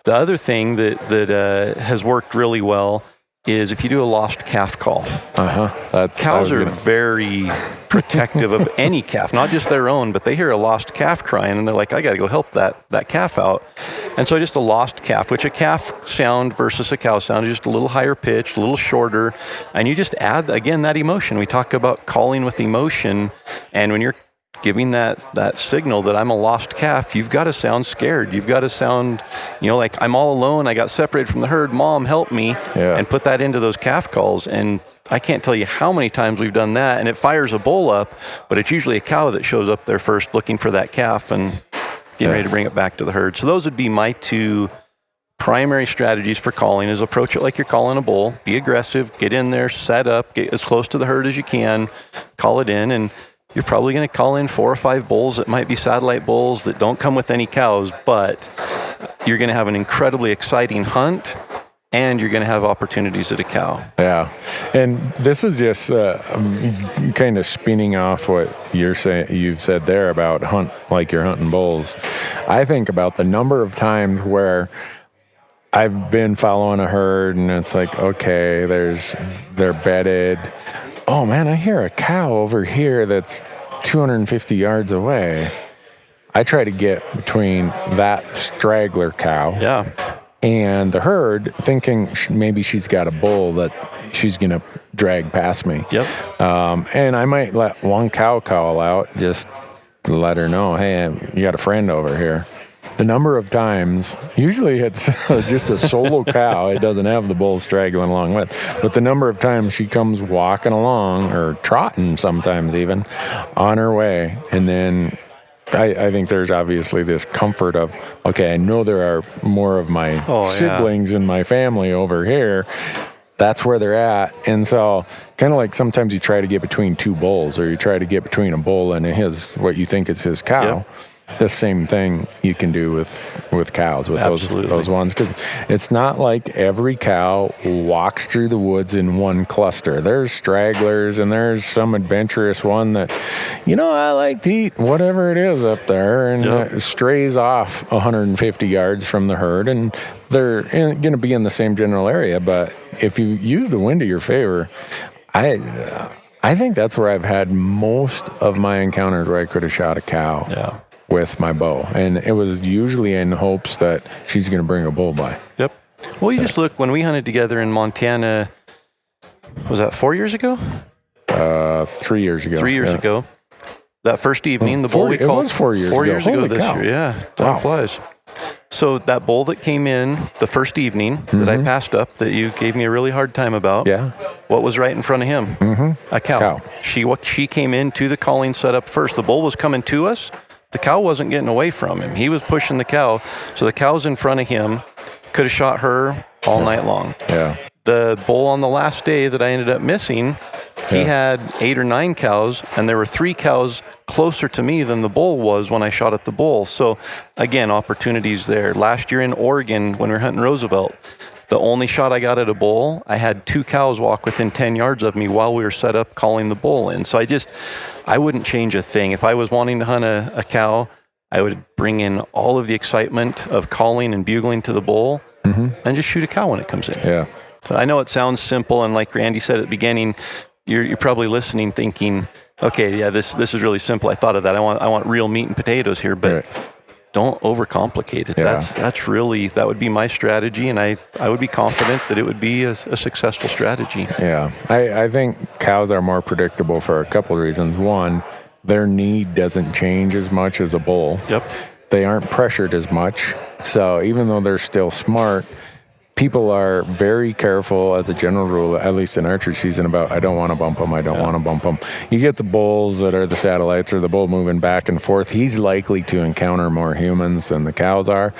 Speaker 3: The other thing that has worked really well is if you do a lost calf call. Cows are very protective of any calf, not just their own, but they hear a lost calf crying and they're like, I got to go help that calf out. And so just a lost calf, which a calf sound versus a cow sound is just a little higher pitched, a little shorter. And you just add, again, that emotion. We talk about calling with emotion. And when you're giving that signal that I'm a lost calf, you've got to sound scared. You've got to sound, like I'm all alone. I got separated from the herd. Mom, help me.
Speaker 2: Yeah.
Speaker 3: And put that into those calf calls. And I can't tell you how many times we've done that. And it fires a bull up, but it's usually a cow that shows up there first looking for that calf and getting ready to bring it back to the herd. So those would be my two primary strategies for calling: is approach it like you're calling a bull. Be aggressive. Get in there, set up, get as close to the herd as you can, call it in. And you're probably going to call in 4 or 5 bulls that might be satellite bulls that don't come with any cows, but you're going to have an incredibly exciting hunt, and you're going to have opportunities at a cow.
Speaker 2: Yeah. And this is just kind of spinning off what you've said there about hunt like you're hunting bulls. I think about the number of times where I've been following a herd and it's like, okay, they're bedded. Oh man, I hear a cow over here that's 250 yards away. I try to get between that straggler cow and the herd, thinking maybe she's got a bull that she's going to drag past me.
Speaker 3: Yep.
Speaker 2: And I might let one cow call out, just to let her know, hey, you got a friend over here. The number of times, usually it's just a solo cow, it doesn't have the bull straggling along with, but the number of times she comes walking along, or trotting sometimes even, on her way, and then I think there's obviously this comfort of, okay, I know there are more of my siblings in my family over here. That's where they're at. And so kind of like sometimes you try to get between 2 bulls, or you try to get between a bull and what you think is his cow.
Speaker 3: Yep.
Speaker 2: The same thing you can do with cows, with those ones, because it's not like every cow walks through the woods in one cluster. There's stragglers, and there's some adventurous one that, I like to eat whatever it is up there, and strays off 150 yards from the herd, and they're going to be in the same general area. But if you use the wind to your favor, I think that's where I've had most of my encounters where I could have shot a cow with my bow. And it was usually in hopes that she's going to bring a bull by.
Speaker 3: Yep. Well, you just look, when we hunted together in Montana, was that 4 years ago?
Speaker 2: 3 years ago.
Speaker 3: 3 years ago. That first evening, the bull we called.
Speaker 2: It was 4 years ago.
Speaker 3: 4 years ago
Speaker 2: Holy
Speaker 3: this
Speaker 2: cow.
Speaker 3: year. Yeah. Time flies. So that bull that came in the first evening that I passed up, that you gave me a really hard time about.
Speaker 2: Yeah.
Speaker 3: What was right in front of him? A cow. She came into the calling setup first. The bull was coming to us. The cow wasn't getting away from him. He was pushing the cow. So the cow's in front of him. Could have shot her all night long.
Speaker 2: Yeah.
Speaker 3: The bull on the last day that I ended up missing, he had 8 or 9 cows, and there were 3 cows closer to me than the bull was when I shot at the bull. So again, opportunities there. Last year in Oregon, when we were hunting Roosevelt, the only shot I got at a bull, I had 2 cows walk within 10 yards of me while we were set up calling the bull in. So I wouldn't change a thing. If I was wanting to hunt a cow, I would bring in all of the excitement of calling and bugling to the bull and just shoot a cow when it comes in.
Speaker 2: Yeah.
Speaker 3: So I know it sounds simple, and like Randy said at the beginning, you're probably listening thinking, okay, yeah, this is really simple. I thought of that. I want real meat and potatoes here, but don't overcomplicate it.
Speaker 2: Yeah.
Speaker 3: That would be my strategy, and I would be confident that it would be a successful strategy.
Speaker 2: Yeah. I think cows are more predictable for a couple of reasons. One, their need doesn't change as much as a bull.
Speaker 3: Yep.
Speaker 2: They aren't pressured as much. So even though they're still smart, people are very careful as a general rule, at least in archery season, about I don't want to bump them, I don't want to bump them. You get the bulls that are the satellites, or the bull moving back and forth, he's likely to encounter more humans than the cows are.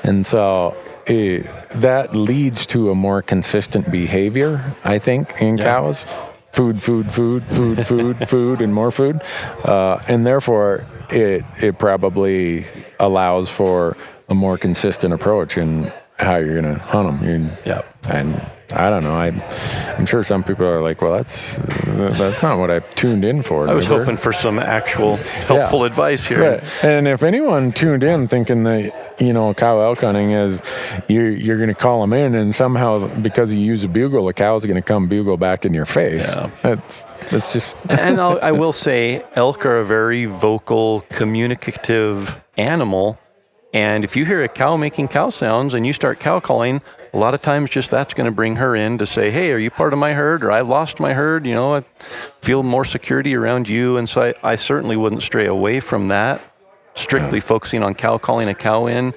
Speaker 2: And so that leads to a more consistent behavior, I think, in cows. Food, and more food. And therefore, it probably allows for a more consistent approach in how you're going to hunt them. And I don't know. I'm sure some people are like, well, that's not what I tuned in for.
Speaker 3: I was hoping for some actual helpful advice here.
Speaker 2: Right. And if anyone tuned in thinking that, cow elk hunting is you're going to call them in and somehow because you use a bugle, a cow's going to come bugle back in your face. Yeah. That's just...
Speaker 3: And I will say elk are a very vocal, communicative animal. And if you hear a cow making cow sounds and you start cow calling, a lot of times just that's going to bring her in to say, hey, are you part of my herd? Or I lost my herd. I feel more security around you. And so I certainly wouldn't stray away from that, strictly focusing on cow calling a cow in.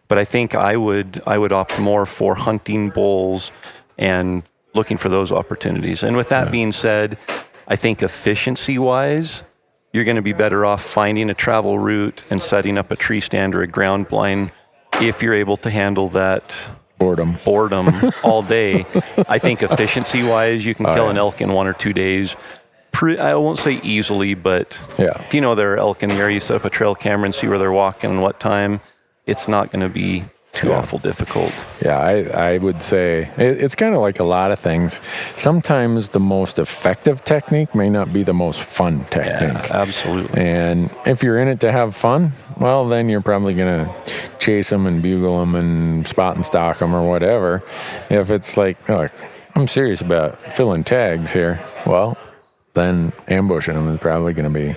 Speaker 3: But I think I would opt more for hunting bulls and looking for those opportunities. And with that being said, I think efficiency-wise, you're going to be better off finding a travel route and setting up a tree stand or a ground blind if you're able to handle that boredom all day. I think efficiency-wise, you can kill an elk in 1 or 2 days. I won't say easily, but if you know there are elk in the area, you set up a trail camera and see where they're walking and what time, it's not going to be too awful difficult. Yeah,
Speaker 2: I would say it's kind of like a lot of things. Sometimes the most effective technique may not be the most fun technique.
Speaker 3: Yeah, absolutely.
Speaker 2: And if you're in it to have fun, well, then you're probably going to chase them and bugle them and spot and stalk them or whatever. If it's like, oh, I'm serious about filling tags here, well, then ambushing them is probably going to be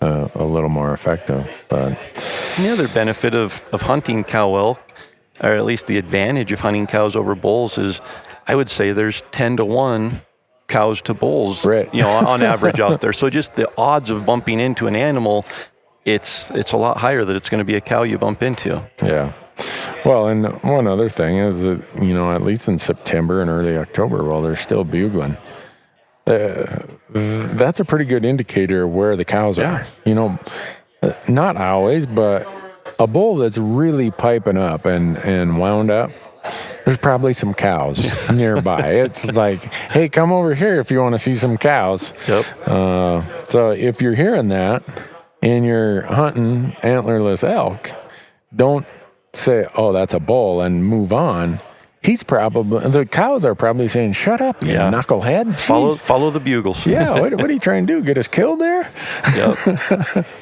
Speaker 2: a little more effective. But
Speaker 3: the other benefit of hunting cow elk, or at least the advantage of hunting cows over bulls, is I would say there's 10 to 1 cows to bulls, on average out there. So just the odds of bumping into an animal, it's a lot higher that it's going to be a cow you bump into.
Speaker 2: Yeah. Well, and one other thing is that, at least in September and early October, while they're still bugling, that's a pretty good indicator of where the cows are. Not always, but a bull that's really piping up and wound up, there's probably some cows nearby. It's like, hey, come over here if you want to see some cows.
Speaker 3: Yep.
Speaker 2: So if you're hearing that and you're hunting antlerless elk, don't say, oh, that's a bull and move on. The cows are probably saying, shut up, you knucklehead.
Speaker 3: Follow the bugles.
Speaker 2: Yeah, what are you trying to do? Get us killed there?
Speaker 3: Yep.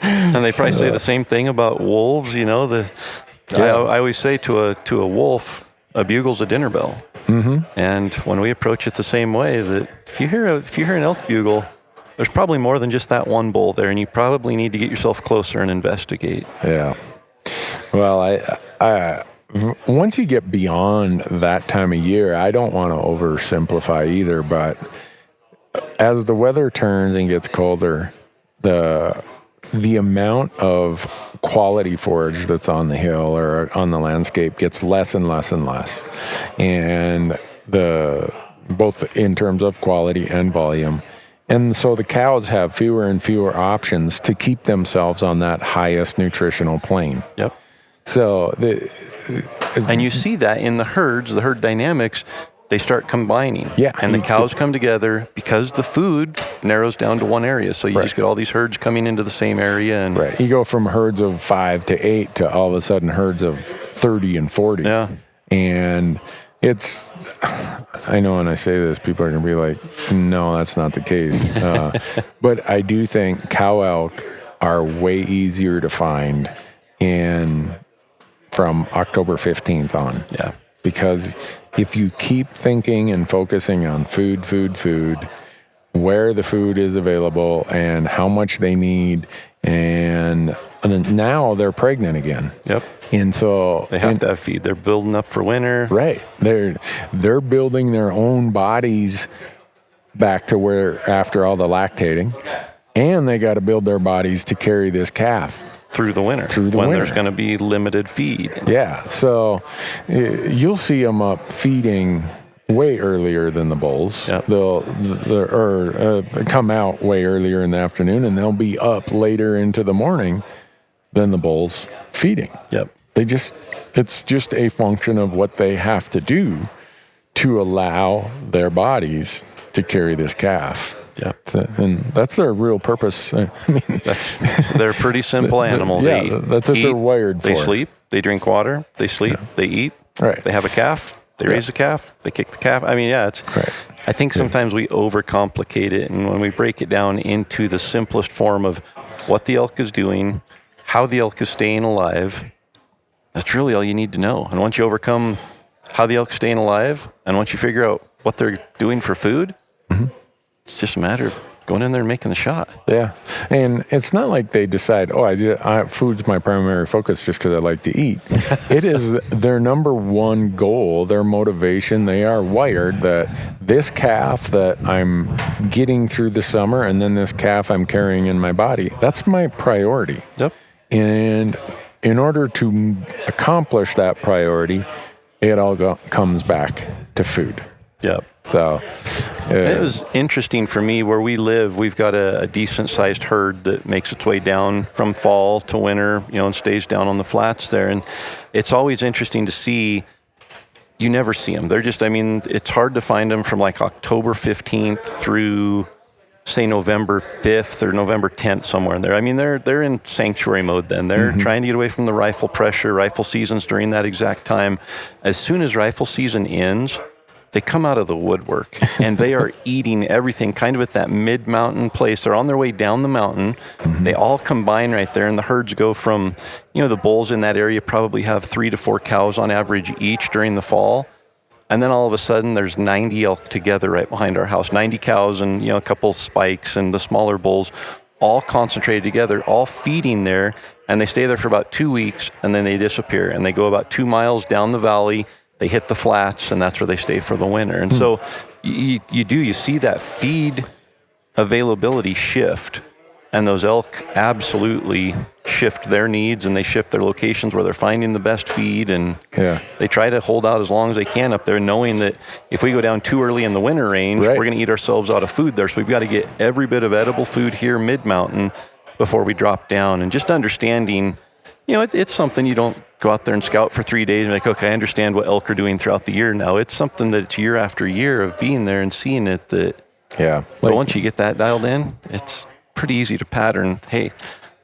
Speaker 3: And they probably say the same thing about wolves. I always say to a wolf, a bugle's a dinner bell. Mm-hmm. And when we approach it the same way, that if you hear an elk bugle, there's probably more than just that one bull there, and you probably need to get yourself closer and investigate.
Speaker 2: Yeah. Well, I once you get beyond that time of year, I don't want to oversimplify either, but as the weather turns and gets colder, the amount of quality forage that's on the hill or on the landscape gets less and less and less. And both in terms of quality and volume. And so the cows have fewer and fewer options to keep themselves on that highest nutritional plane.
Speaker 3: Yep.
Speaker 2: So
Speaker 3: and you see that in the herds, the herd dynamics, they start combining.
Speaker 2: Yeah.
Speaker 3: And the cows come together because the food narrows down to one area. So you just get all these herds coming into the same area. And
Speaker 2: you go from herds of 5 to 8 to all of a sudden herds of 30 and 40.
Speaker 3: Yeah.
Speaker 2: And I know when I say this, people are going to be like, no, that's not the case. But I do think cow elk are way easier to find from October 15th on.
Speaker 3: Yeah.
Speaker 2: Because if you keep thinking and focusing on food, where the food is available and how much they need, and now they're pregnant again.
Speaker 3: Yep.
Speaker 2: And so
Speaker 3: they have to have feed. They're building up for winter.
Speaker 2: Right. They're building their own bodies back to where after all the lactating, and they got to build their bodies to carry this calf
Speaker 3: through the winter. When there's going to be limited feed.
Speaker 2: Yeah. So you'll see them up feeding way earlier than the bulls.
Speaker 3: Yep.
Speaker 2: They'll come out way earlier in the afternoon, and they'll be up later into the morning than the bulls feeding.
Speaker 3: Yep.
Speaker 2: It's just a function of what they have to do to allow their bodies to carry this calf.
Speaker 3: Yeah,
Speaker 2: and that's their real purpose. I mean,
Speaker 3: they're a pretty simple animal.
Speaker 2: That's what they're wired for.
Speaker 3: They sleep. They drink water. They sleep. They eat.
Speaker 2: Right.
Speaker 3: They have a calf. They raise the calf, they kick the calf. I mean, it's.
Speaker 2: Right.
Speaker 3: I think sometimes we overcomplicate it, and when we break it down into the simplest form of what the elk is doing, how the elk is staying alive, that's really all you need to know. And once you overcome how the elk's staying alive, and once you figure out what they're doing for food, it's just a matter of going in there and making the shot.
Speaker 2: Yeah. And it's not like they decide, food's my primary focus just because I like to eat. It is their number one goal, their motivation. They are wired that this calf that I'm getting through the summer and then this calf I'm carrying in my body, that's my priority.
Speaker 3: Yep.
Speaker 2: And in order to accomplish that priority, it all comes back to food.
Speaker 3: Yep.
Speaker 2: So
Speaker 3: it was interesting for me where we live. We've got a decent sized herd that makes its way down from fall to winter, and stays down on the flats there. And it's always interesting to see. You never see them. They're just, it's hard to find them from like October 15th through, say, November 5th or November 10th, somewhere in there. They're in sanctuary mode then. They're trying to get away from the rifle pressure. Rifle season's during that exact time. As soon as rifle season ends, they come out of the woodwork and they are eating everything kind of at that mid-mountain place. They're on their way down the mountain. They all combine right there, and the herds go from, the bulls in that area probably have 3 to 4 cows on average each during the fall. And then all of a sudden there's 90 elk together right behind our house, 90 cows and, a couple spikes and the smaller bulls all concentrated together, all feeding there. And they stay there for about 2 weeks and then they disappear, and they go about 2 miles down the valley. They hit the flats, and that's where they stay for the winter. And so you see that feed availability shift, and those elk absolutely shift their needs, and they shift their locations where they're finding the best feed, and they try to hold out as long as they can up there, knowing that if we go down too early in the winter range, we're going to eat ourselves out of food there. So we've got to get every bit of edible food here mid-mountain before we drop down. And just understanding, it's something you don't go out there and scout for 3 days and be like, okay, I understand what elk are doing throughout the year now. It's something that it's year after year of being there and seeing it but once you get that dialed in, it's pretty easy to pattern. Hey,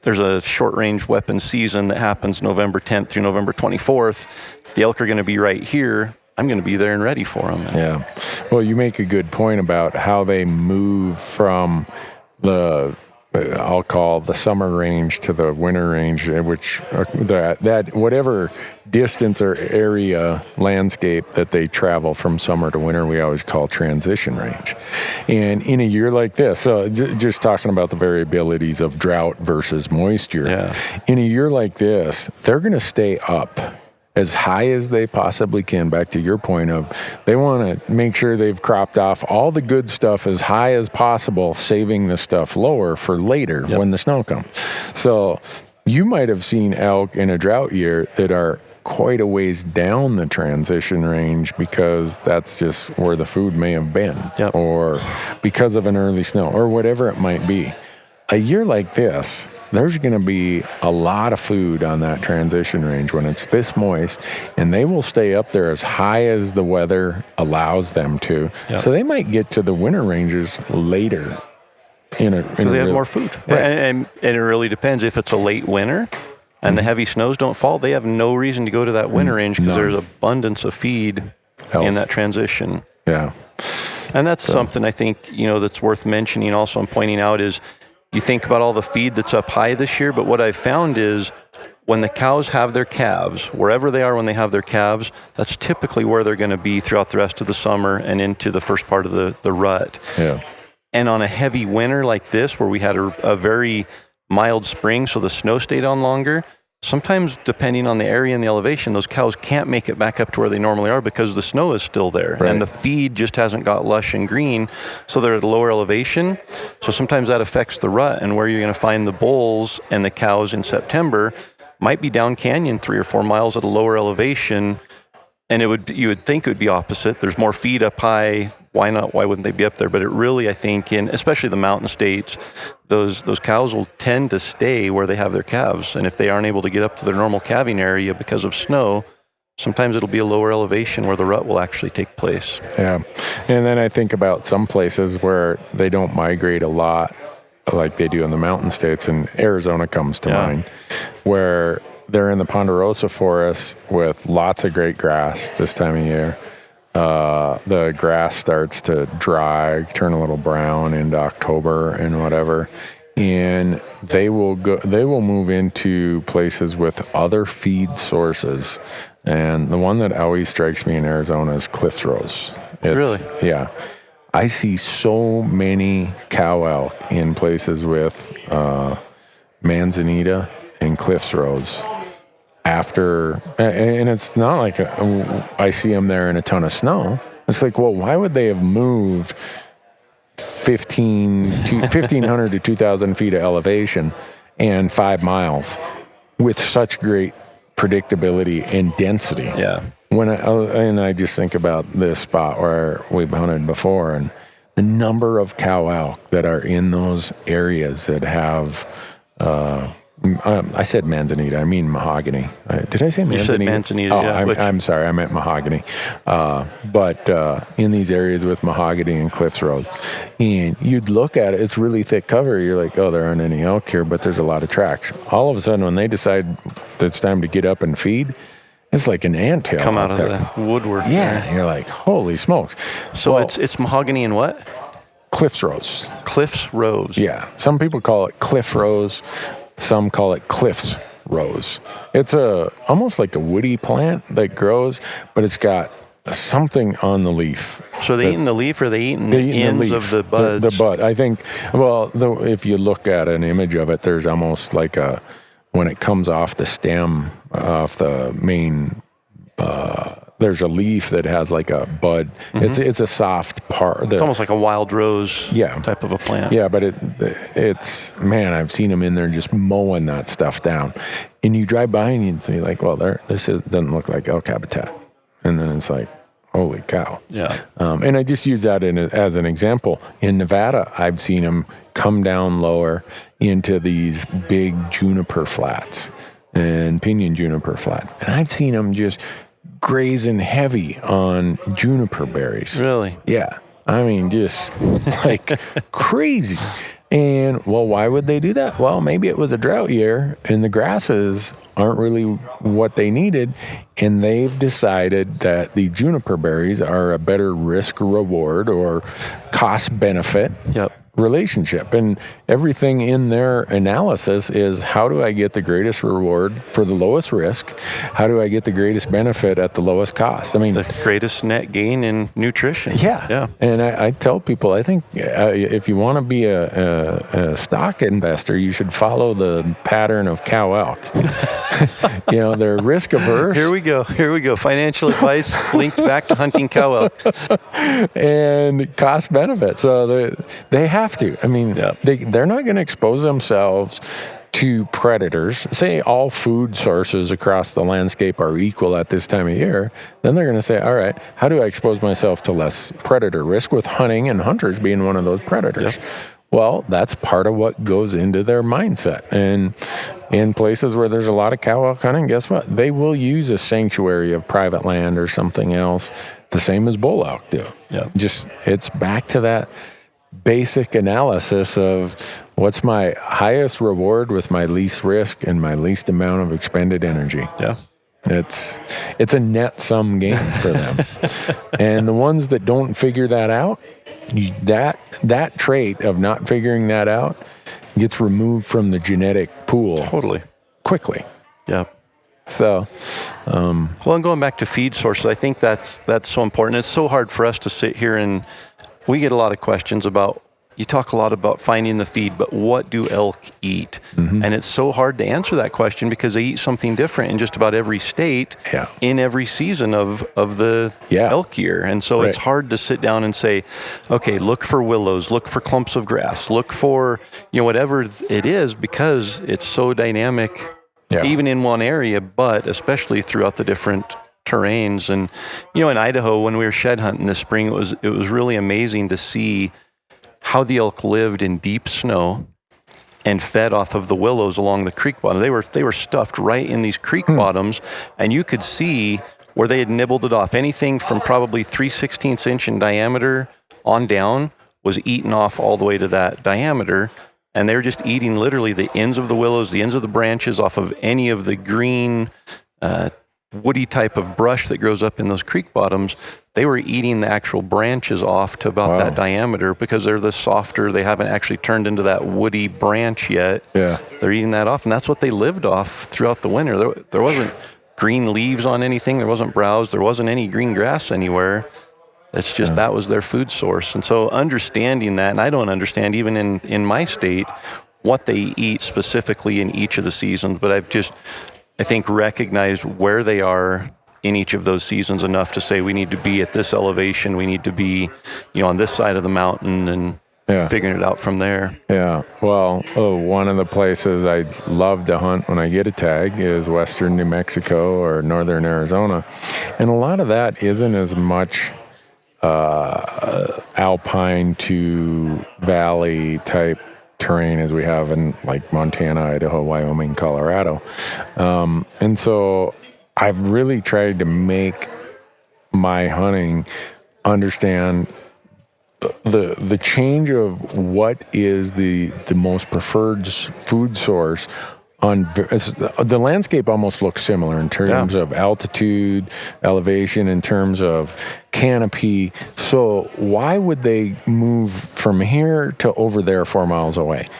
Speaker 3: there's a short range weapons season that happens November 10th through November 24th. The elk are going to be right here. I'm going to be there and ready for them.
Speaker 2: Yeah. Well, you make a good point about how they move from I'll call the summer range to the winter range, which that whatever distance or area landscape that they travel from summer to winter, we always call transition range. And in a year like this, so just talking about the variabilities of drought versus moisture, in a year like this, they're going to stay up as high as they possibly can. Back to your point of they want to make sure they've cropped off all the good stuff as high as possible, saving the stuff lower for later when the snow comes. So you might have seen elk in a drought year that are quite a ways down the transition range because that's just where the food may have been, or because of an early snow, or whatever it might be. A year like this, there's going to be a lot of food on that transition range when it's this moist, and they will stay up there as high as the weather allows them to. So they might get to the winter ranges later. Because
Speaker 3: they have more food. Right. And it really depends. If it's a late winter and the heavy snows don't fall, they have no reason to go to that winter range because there's abundance of feed in that transition.
Speaker 2: Yeah.
Speaker 3: And that's something I think, that's worth mentioning also and pointing out is, you think about all the feed that's up high this year, but what I've found is when the cows have their calves, wherever they are when they have their calves, that's typically where they're going to be throughout the rest of the summer and into the first part of the rut.
Speaker 2: Yeah.
Speaker 3: And on a heavy winter like this, where we had a very mild spring, so the snow stayed on longer, sometimes depending on the area and the elevation, those cows can't make it back up to where they normally are because the snow is still there and the feed just hasn't got lush and green, so they're at a lower elevation. So sometimes that affects the rut, and where you're going to find the bulls and the cows in September might be down canyon 3 or 4 miles at a lower elevation, and you would think it would be opposite. There's more feed up high. Why not? Why wouldn't they be up there? But it really, I think, especially the mountain states, those cows will tend to stay where they have their calves. And if they aren't able to get up to their normal calving area because of snow, sometimes it'll be a lower elevation where the rut will actually take place.
Speaker 2: Yeah. And then I think about some places where they don't migrate a lot like they do in the mountain states, and Arizona comes to mind, where they're in the ponderosa forest with lots of great grass this time of year. the grass starts to dry, turn a little brown into October and whatever. And they will move into places with other feed sources. And the one that always strikes me in Arizona is cliff rose.
Speaker 3: Really?
Speaker 2: Yeah. I see so many cow elk in places with manzanita and cliff rose. And it's not like I see them there in a ton of snow. It's like, well, why would they have moved 1,500 to 2,000 feet of elevation and 5 miles with such great predictability and density?
Speaker 3: Yeah.
Speaker 2: And I just think about this spot where we've hunted before, and the number of cow elk that are in those areas that have, I said manzanita, I mean mahogany. Did I say manzanita?
Speaker 3: You said manzanita,
Speaker 2: yeah. I'm sorry, I meant mahogany. But in these areas with mahogany and cliff rose, and you'd look at it, it's really thick cover. You're like, oh, there aren't any elk here, but there's a lot of tracks. All of a sudden, when they decide that it's time to get up and feed, it's like an anthill.
Speaker 3: Come out of the woodwork.
Speaker 2: Yeah, and you're like, holy smokes.
Speaker 3: So it's mahogany and what?
Speaker 2: Cliff rose.
Speaker 3: Cliffs rose.
Speaker 2: Yeah. Some people call it cliff rose. Some call it cliffs rose. It's almost like a woody plant that grows, but it's got something on the leaf.
Speaker 3: So are they eating the leaf, or are they eating the ends of the buds?
Speaker 2: The bud. I think, well, if you look at an image of it, there's almost like when it comes off the stem, off the main, there's a leaf that has like a bud. Mm-hmm. It's a soft part.
Speaker 3: It's almost like a wild rose type of a plant.
Speaker 2: Yeah, but it's, man, I've seen them in there just mowing that stuff down. And you drive by and you'd be like, well, doesn't look like elk habitat. And then it's like, holy cow.
Speaker 3: Yeah.
Speaker 2: And I just use that as an example. In Nevada, I've seen them come down lower into these big juniper flats and pinyon juniper flats. And I've seen them just grazing heavy on juniper berries.
Speaker 3: Really?
Speaker 2: Yeah. I mean, just like crazy. And, well, why would they do that? Well, maybe it was a drought year and the grasses aren't really what they needed. And they've decided that the juniper berries are a better risk reward or cost benefit relationship. And everything in their analysis is, how do I get the greatest reward for the lowest risk? How do I get the greatest benefit at the lowest cost? I mean,
Speaker 3: the greatest net gain in nutrition.
Speaker 2: Yeah. And I tell people, I think if you want to be a stock investor, you should follow the pattern of cow elk. They're risk averse.
Speaker 3: Here we go. Financial advice linked back to hunting cow elk.
Speaker 2: And cost benefit. So they have to. I mean, they're not going to expose themselves to predators. Say all food sources across the landscape are equal at this time of year. Then they're going to say, all right, how do I expose myself to less predator risk, with hunting and hunters being one of those predators? Yep. Well, that's part of what goes into their mindset. And in places where there's a lot of cow elk hunting, guess what? They will use a sanctuary of private land or something else, the same as bull elk do.
Speaker 3: Yeah.
Speaker 2: Just, it's back to that basic analysis of what's my highest reward with my least risk and my least amount of expended energy.
Speaker 3: Yeah.
Speaker 2: It's a net sum game for them. And the ones that don't figure that out, that trait of not figuring that out gets removed from the genetic pool.
Speaker 3: Totally.
Speaker 2: Quickly.
Speaker 3: Yeah.
Speaker 2: So,
Speaker 3: and going back to feed sources, I think that's so important. It's so hard for us to sit here and we get a lot of questions about, you talk a lot about finding the feed, but what do elk eat? Mm-hmm. And it's so hard to answer that question because they eat something different in just about every state in every season of the elk year. And so it's hard to sit down and say, okay, look for willows, look for clumps of grass, look for, whatever it is, because it's so dynamic, even in one area, but especially throughout the different terrains. And in Idaho, when we were shed hunting this spring, it was really amazing to see how the elk lived in deep snow and fed off of the willows along the creek bottom. They were stuffed right in these creek bottoms, and you could see where they had nibbled it off. Anything from probably 3/16 inch in diameter on down was eaten off all the way to that diameter. And they were just eating literally the ends of the willows, the ends of the branches off of any of the green, woody type of brush that grows up in those creek bottoms. they were eating the actual branches off to about that diameter because they're the softer. They haven't actually turned into that woody branch yet.
Speaker 2: Yeah.
Speaker 3: They're eating that off, and that's what they lived off throughout the winter. There wasn't green leaves on anything. There wasn't browse. There wasn't any green grass anywhere. It's just that was their food source. And so understanding that, and I don't understand even in my state what they eat specifically in each of the seasons, but I think recognized where they are in each of those seasons enough to say we need to be at this elevation, we need to be, on this side of the mountain, and figuring it out from there.
Speaker 2: Yeah. Well, one of the places I love to hunt when I get a tag is western New Mexico or northern Arizona. And a lot of that isn't as much alpine to valley type terrain as we have in like Montana, Idaho, Wyoming, Colorado. And so I've really tried to make my hunting understand the change of what is the most preferred food source. The landscape almost looks similar in terms of altitude, elevation, in terms of canopy. So why would they move from here to over there 4 miles away?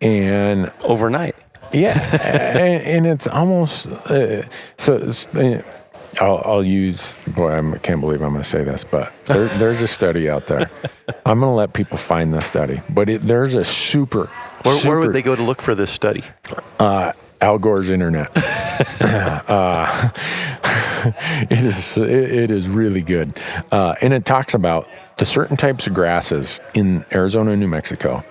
Speaker 2: And
Speaker 3: overnight.
Speaker 2: Yeah, and it's almost I'll use. Boy, I can't believe I'm going to say this, but there's a study out there. I'm going to let people find the study, but there's a super.
Speaker 3: Where would they go to look for this study?
Speaker 2: Al Gore's internet. It is really good, and it talks about the certain types of grasses in Arizona and New Mexico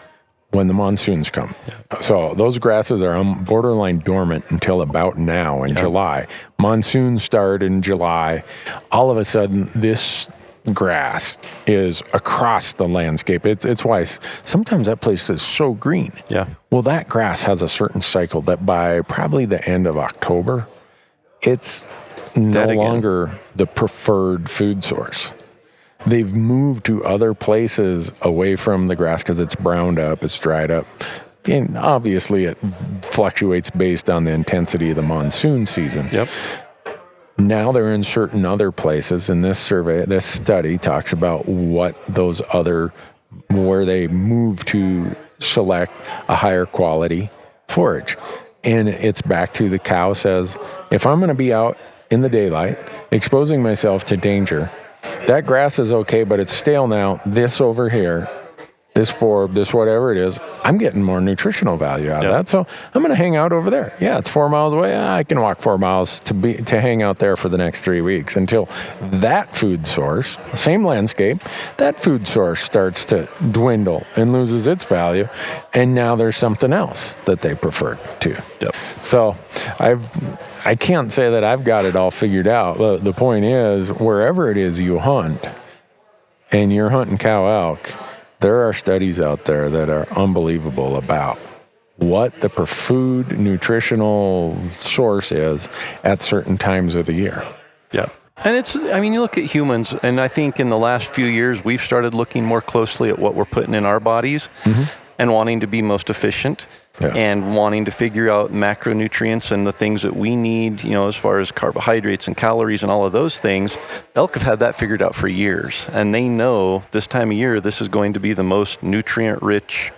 Speaker 2: when the monsoons come. Yeah. So those grasses are borderline dormant until about now in July. Monsoons start in July. All of a sudden, this grass is across the landscape. It's why sometimes that place is so green.
Speaker 3: Yeah.
Speaker 2: Well, that grass has a certain cycle that by probably the end of October, it's no longer the preferred food source. They've moved to other places away from the grass because it's browned up, it's dried up. And obviously it fluctuates based on the intensity of the monsoon season.
Speaker 3: Yep.
Speaker 2: Now they're in certain other places, and this study talks about where they move to select a higher quality forage. And it's back to the cow says, if I'm going to be out in the daylight, exposing myself to danger, that grass is okay, but it's stale now. This over here, this forb, this whatever it is, I'm getting more nutritional value out of that. So I'm going to hang out over there. Yeah, it's 4 miles away. I can walk 4 miles to hang out there for the next 3 weeks until that food source, same landscape, that food source starts to dwindle and loses its value. And now there's something else that they prefer to.
Speaker 3: Yep.
Speaker 2: So I can't say that I've got it all figured out. The point is, wherever it is you hunt, and you're hunting cow elk, there are studies out there that are unbelievable about what the food nutritional source is at certain times of the year.
Speaker 3: Yeah. And you look at humans, and I think in the last few years, we've started looking more closely at what we're putting in our bodies and wanting to be most efficient. Yeah. And wanting to figure out macronutrients and the things that we need, as far as carbohydrates and calories and all of those things. Elk have had that figured out for years. And they know this time of year, this is going to be the most nutrient-rich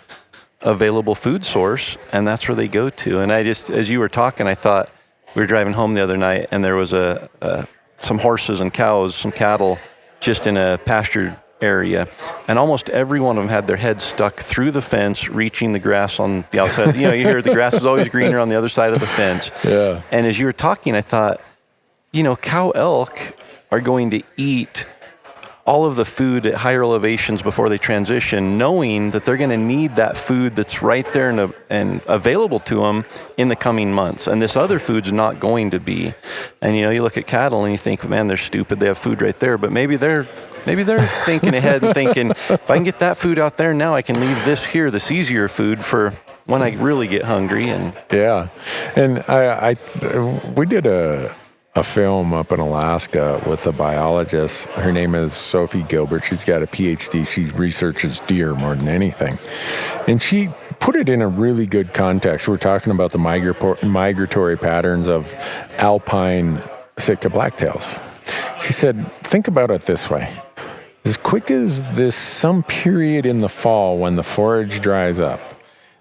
Speaker 3: available food source. And that's where they go to. And as you were talking, I thought we were driving home the other night and there was some horses and cows, some cattle just in a pastured area, and almost every one of them had their head stuck through the fence, reaching the grass on the outside. You hear the grass is always greener on the other side of the fence.
Speaker 2: Yeah.
Speaker 3: And as you were talking, I thought, cow elk are going to eat all of the food at higher elevations before they transition, knowing that they're going to need that food that's right there and available to them in the coming months. And this other food's not going to be. And, you look at cattle and you think, man, they're stupid. They have food right there. But maybe they're thinking ahead and thinking, if I can get that food out there now, I can leave this here, this easier food, for when I really get hungry. And
Speaker 2: yeah, and we did a film up in Alaska with a biologist. Her name is Sophie Gilbert. She's got a PhD. She researches deer more than anything, and she put it in a really good context. We're talking about the migratory patterns of alpine Sitka blacktails. she said, think about it this way. As quick as this, some period in the fall when the forage dries up,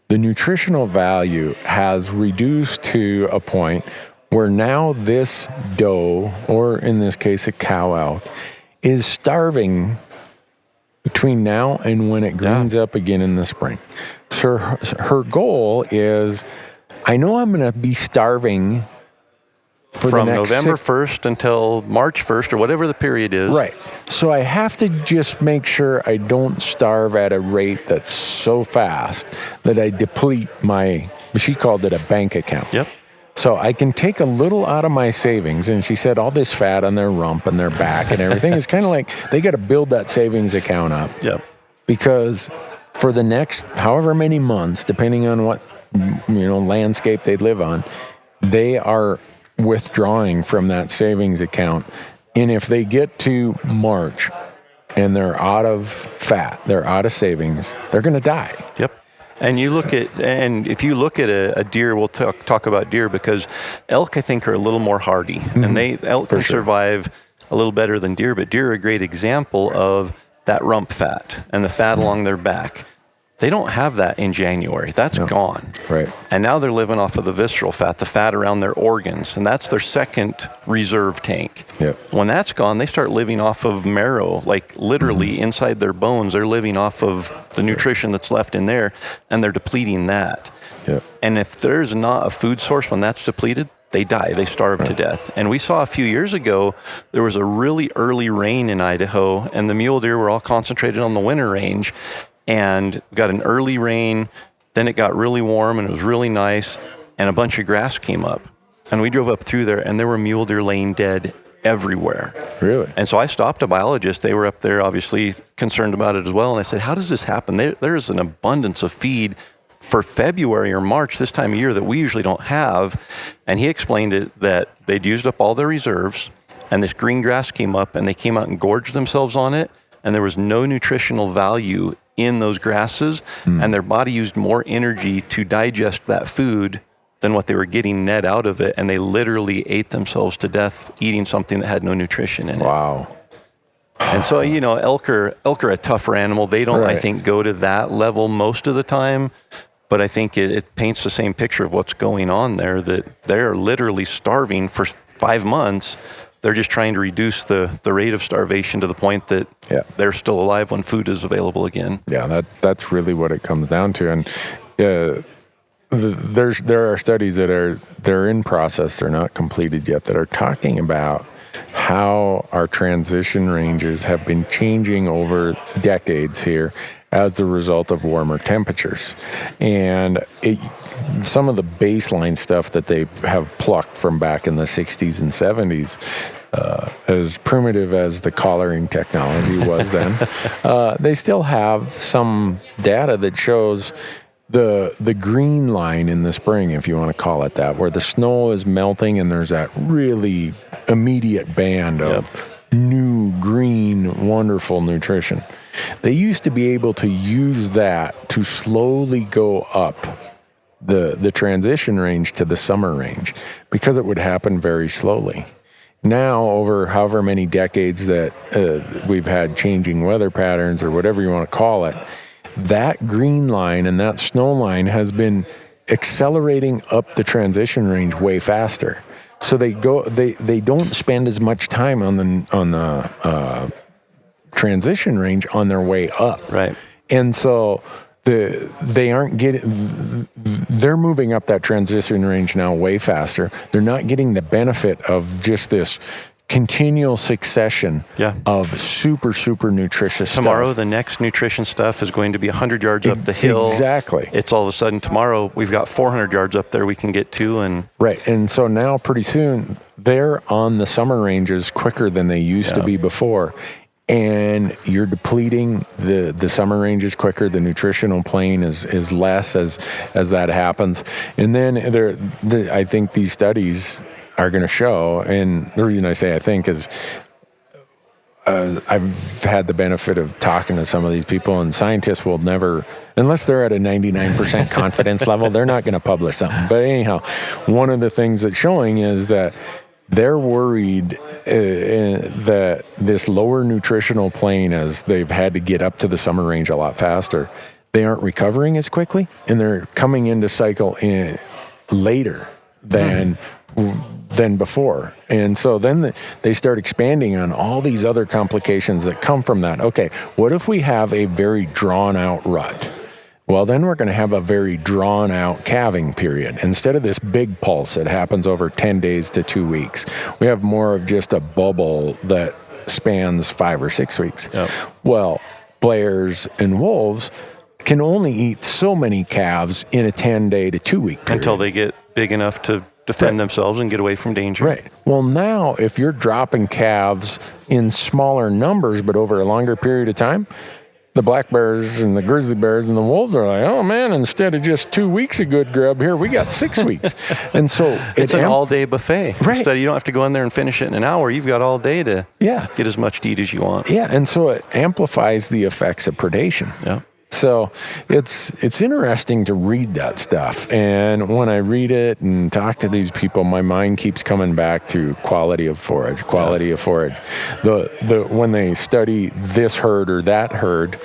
Speaker 2: the nutritional value has reduced to a point where now this doe, or in this case a cow elk, is starving between now and when it greens up again in the spring. So her goal is, I know I'm going to be starving for
Speaker 3: from
Speaker 2: the next
Speaker 3: November 1st until March 1st or whatever the period is.
Speaker 2: Right. So I have to just make sure I don't starve at a rate that's so fast that I deplete my, she called it a bank account.
Speaker 3: Yep.
Speaker 2: So I can take a little out of my savings. And she said all this fat on their rump and their back and everything is kind of like they got to build that savings account up.
Speaker 3: Yep.
Speaker 2: Because for the next however many months, depending on what landscape they live on, they are withdrawing from that savings account. And if they get to March and they're out of fat, they're out of savings, they're going to die.
Speaker 3: Yep. And you look at, and if you look at a deer, we'll talk about deer because elk, I think, are a little more hardy, and elk can survive a little better than deer. But deer are a great example of that rump fat and the fat along their back. They don't have that in January. That's gone.
Speaker 2: Right.
Speaker 3: And now they're living off of the visceral fat, the fat around their organs, and that's their second reserve tank.
Speaker 2: Yep.
Speaker 3: When that's gone, they start living off of marrow, like literally inside their bones. They're living off of the nutrition that's left in there, and they're depleting that.
Speaker 2: Yep.
Speaker 3: And if there's not a food source when that's depleted, they die. They starve to death. And we saw a few years ago, there was a really early rain in Idaho, and the mule deer were all concentrated on the winter range. And we got an early rain, then it got really warm and it was really nice, and a bunch of grass came up. And we drove up through there, and there were mule deer laying dead everywhere.
Speaker 2: Really?
Speaker 3: And so I stopped a biologist. They were up there obviously concerned about it as well. And I said, how does this happen? There's an abundance of feed for February or March, this time of year, that we usually don't have. And he explained it that they'd used up all their reserves, and this green grass came up, and they came out and gorged themselves on it, and there was no nutritional value in those grasses, and their body used more energy to digest that food than what they were getting net out of it, and they literally ate themselves to death eating something that had no nutrition in it.
Speaker 2: Wow.
Speaker 3: And so, elk are a tougher animal. They don't, I think, go to that level most of the time, but I think it paints the same picture of what's going on there, that they're literally starving for 5 months. They're just trying to reduce the rate of starvation to the point that they're still alive when food is available again.
Speaker 2: Yeah, that's really what it comes down to. And there are studies they're in process, they're not completed yet, that are talking about how our transition ranges have been changing over decades here as the result of warmer temperatures. And some of the baseline stuff that they have plucked from back in the 60s and 70s, as primitive as the collaring technology was then, they still have some data that shows the green line in the spring, if you want to call it that, where the snow is melting and there's that really immediate band of new, green, wonderful nutrition. They used to be able to use that to slowly go up the transition range to the summer range because it would happen very slowly. Now, over however many decades that we've had changing weather patterns or whatever you want to call it, that green line and that snow line has been accelerating up the transition range way faster. So they don't spend as much time on the transition range on their way up.
Speaker 3: Right.
Speaker 2: And so they're moving up that transition range now way faster. They're not getting the benefit of just this continual succession of super, super nutritious
Speaker 3: Tomorrow,
Speaker 2: stuff.
Speaker 3: the next nutrition stuff is going to be 100 yards up the hill.
Speaker 2: Exactly.
Speaker 3: It's all of a sudden tomorrow we've got 400 yards up there we can get to. And
Speaker 2: right. And so now pretty soon they're on the summer ranges quicker than they used to be before. And you're depleting the summer ranges quicker. The nutritional plane is less as that happens. And then I think these studies are going to show, and the reason I say I think is I've had the benefit of talking to some of these people, and scientists will never, unless they're at a 99% confidence level, they're not going to publish something. But anyhow, one of the things that's showing is that they're worried that this lower nutritional plane, as they've had to get up to the summer range a lot faster, they aren't recovering as quickly, and they're coming into cycle later than before. And so then they start expanding on all these other complications that come from that. Okay, what if we have a very drawn out rut? Well, then we're going to have a very drawn out calving period. Instead of this big pulse that happens over 10 days to 2 weeks, we have more of just a bubble that spans 5 or 6 weeks.
Speaker 3: Yep.
Speaker 2: Well, Blair's and wolves can only eat so many calves in a 10-day to 2 week period.
Speaker 3: Until they get big enough to defend themselves and get away from danger.
Speaker 2: Right. Well, now, if you're dropping calves in smaller numbers, but over a longer period of time, the black bears and the grizzly bears and the wolves are like, oh man, instead of just 2 weeks of good grub, here we got 6 weeks. And so
Speaker 3: it's an all-day buffet.
Speaker 2: Right.
Speaker 3: Instead, you don't have to go in there and finish it in an hour. You've got all day to get as much to eat as you want.
Speaker 2: Yeah, and so it amplifies the effects of predation.
Speaker 3: Yeah.
Speaker 2: So it's interesting to read that stuff. And when I read it and talk to these people, my mind keeps coming back to quality of forage. When they study this herd or that herd,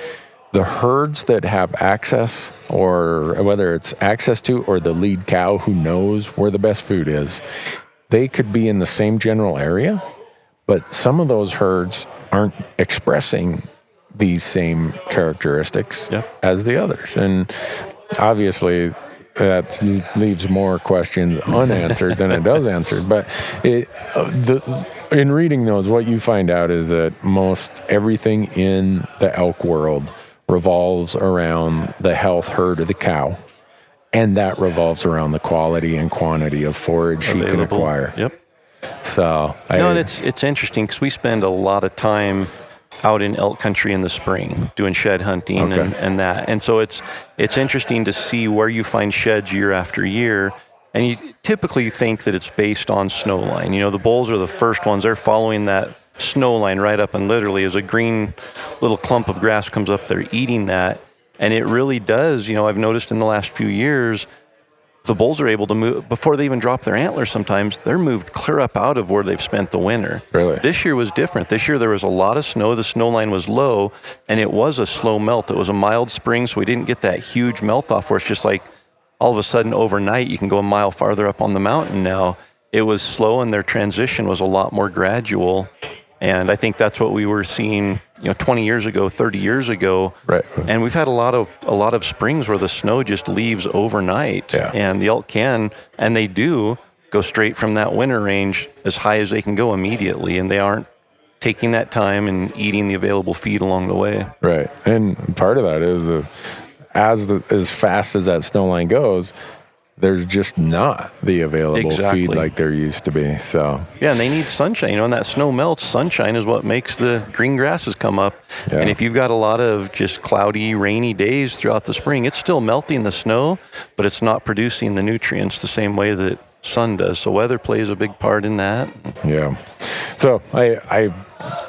Speaker 2: the herds that have access, or whether it's access to or the lead cow who knows where the best food is, they could be in the same general area, but some of those herds aren't expressing these same characteristics as the others. And obviously that leaves more questions unanswered than it does answered. But in reading those, what you find out is that most everything in the elk world revolves around the health herd of the cow, and that revolves around the quality and quantity of forage she can acquire.
Speaker 3: Yep.
Speaker 2: So
Speaker 3: and it's interesting because we spend a lot of time out in elk country in the spring doing shed hunting and that. And so it's interesting to see where you find sheds year after year. And you typically think that it's based on snow line. You know, the bulls are the first ones. They're following that snow line right up, and literally as a green little clump of grass comes up, they're eating that. And it really does, I've noticed in the last few years, the bulls are able to move, before they even drop their antlers sometimes, they're moved clear up out of where they've spent the winter.
Speaker 2: Really?
Speaker 3: This year was different. This year there was a lot of snow. The snow line was low, and it was a slow melt. It was a mild spring, so we didn't get that huge melt off where it's just like all of a sudden overnight you can go a mile farther up on the mountain now. It was slow, and their transition was a lot more gradual. And I think that's what we were seeing, 20 years ago, 30 years ago.
Speaker 2: Right.
Speaker 3: And we've had a lot of springs where the snow just leaves overnight.
Speaker 2: Yeah.
Speaker 3: And the elk can, and they do, go straight from that winter range as high as they can go immediately. And they aren't taking that time and eating the available feed along the way.
Speaker 2: Right. And part of that is as fast as that snow line goes, there's just not the available feed like there used to be. So
Speaker 3: yeah, and they need sunshine. When that snow melts, sunshine is what makes the green grasses come up. Yeah. And if you've got a lot of just cloudy, rainy days throughout the spring, it's still melting the snow, but it's not producing the nutrients the same way that sun does. So weather plays a big part in that.
Speaker 2: Yeah. So I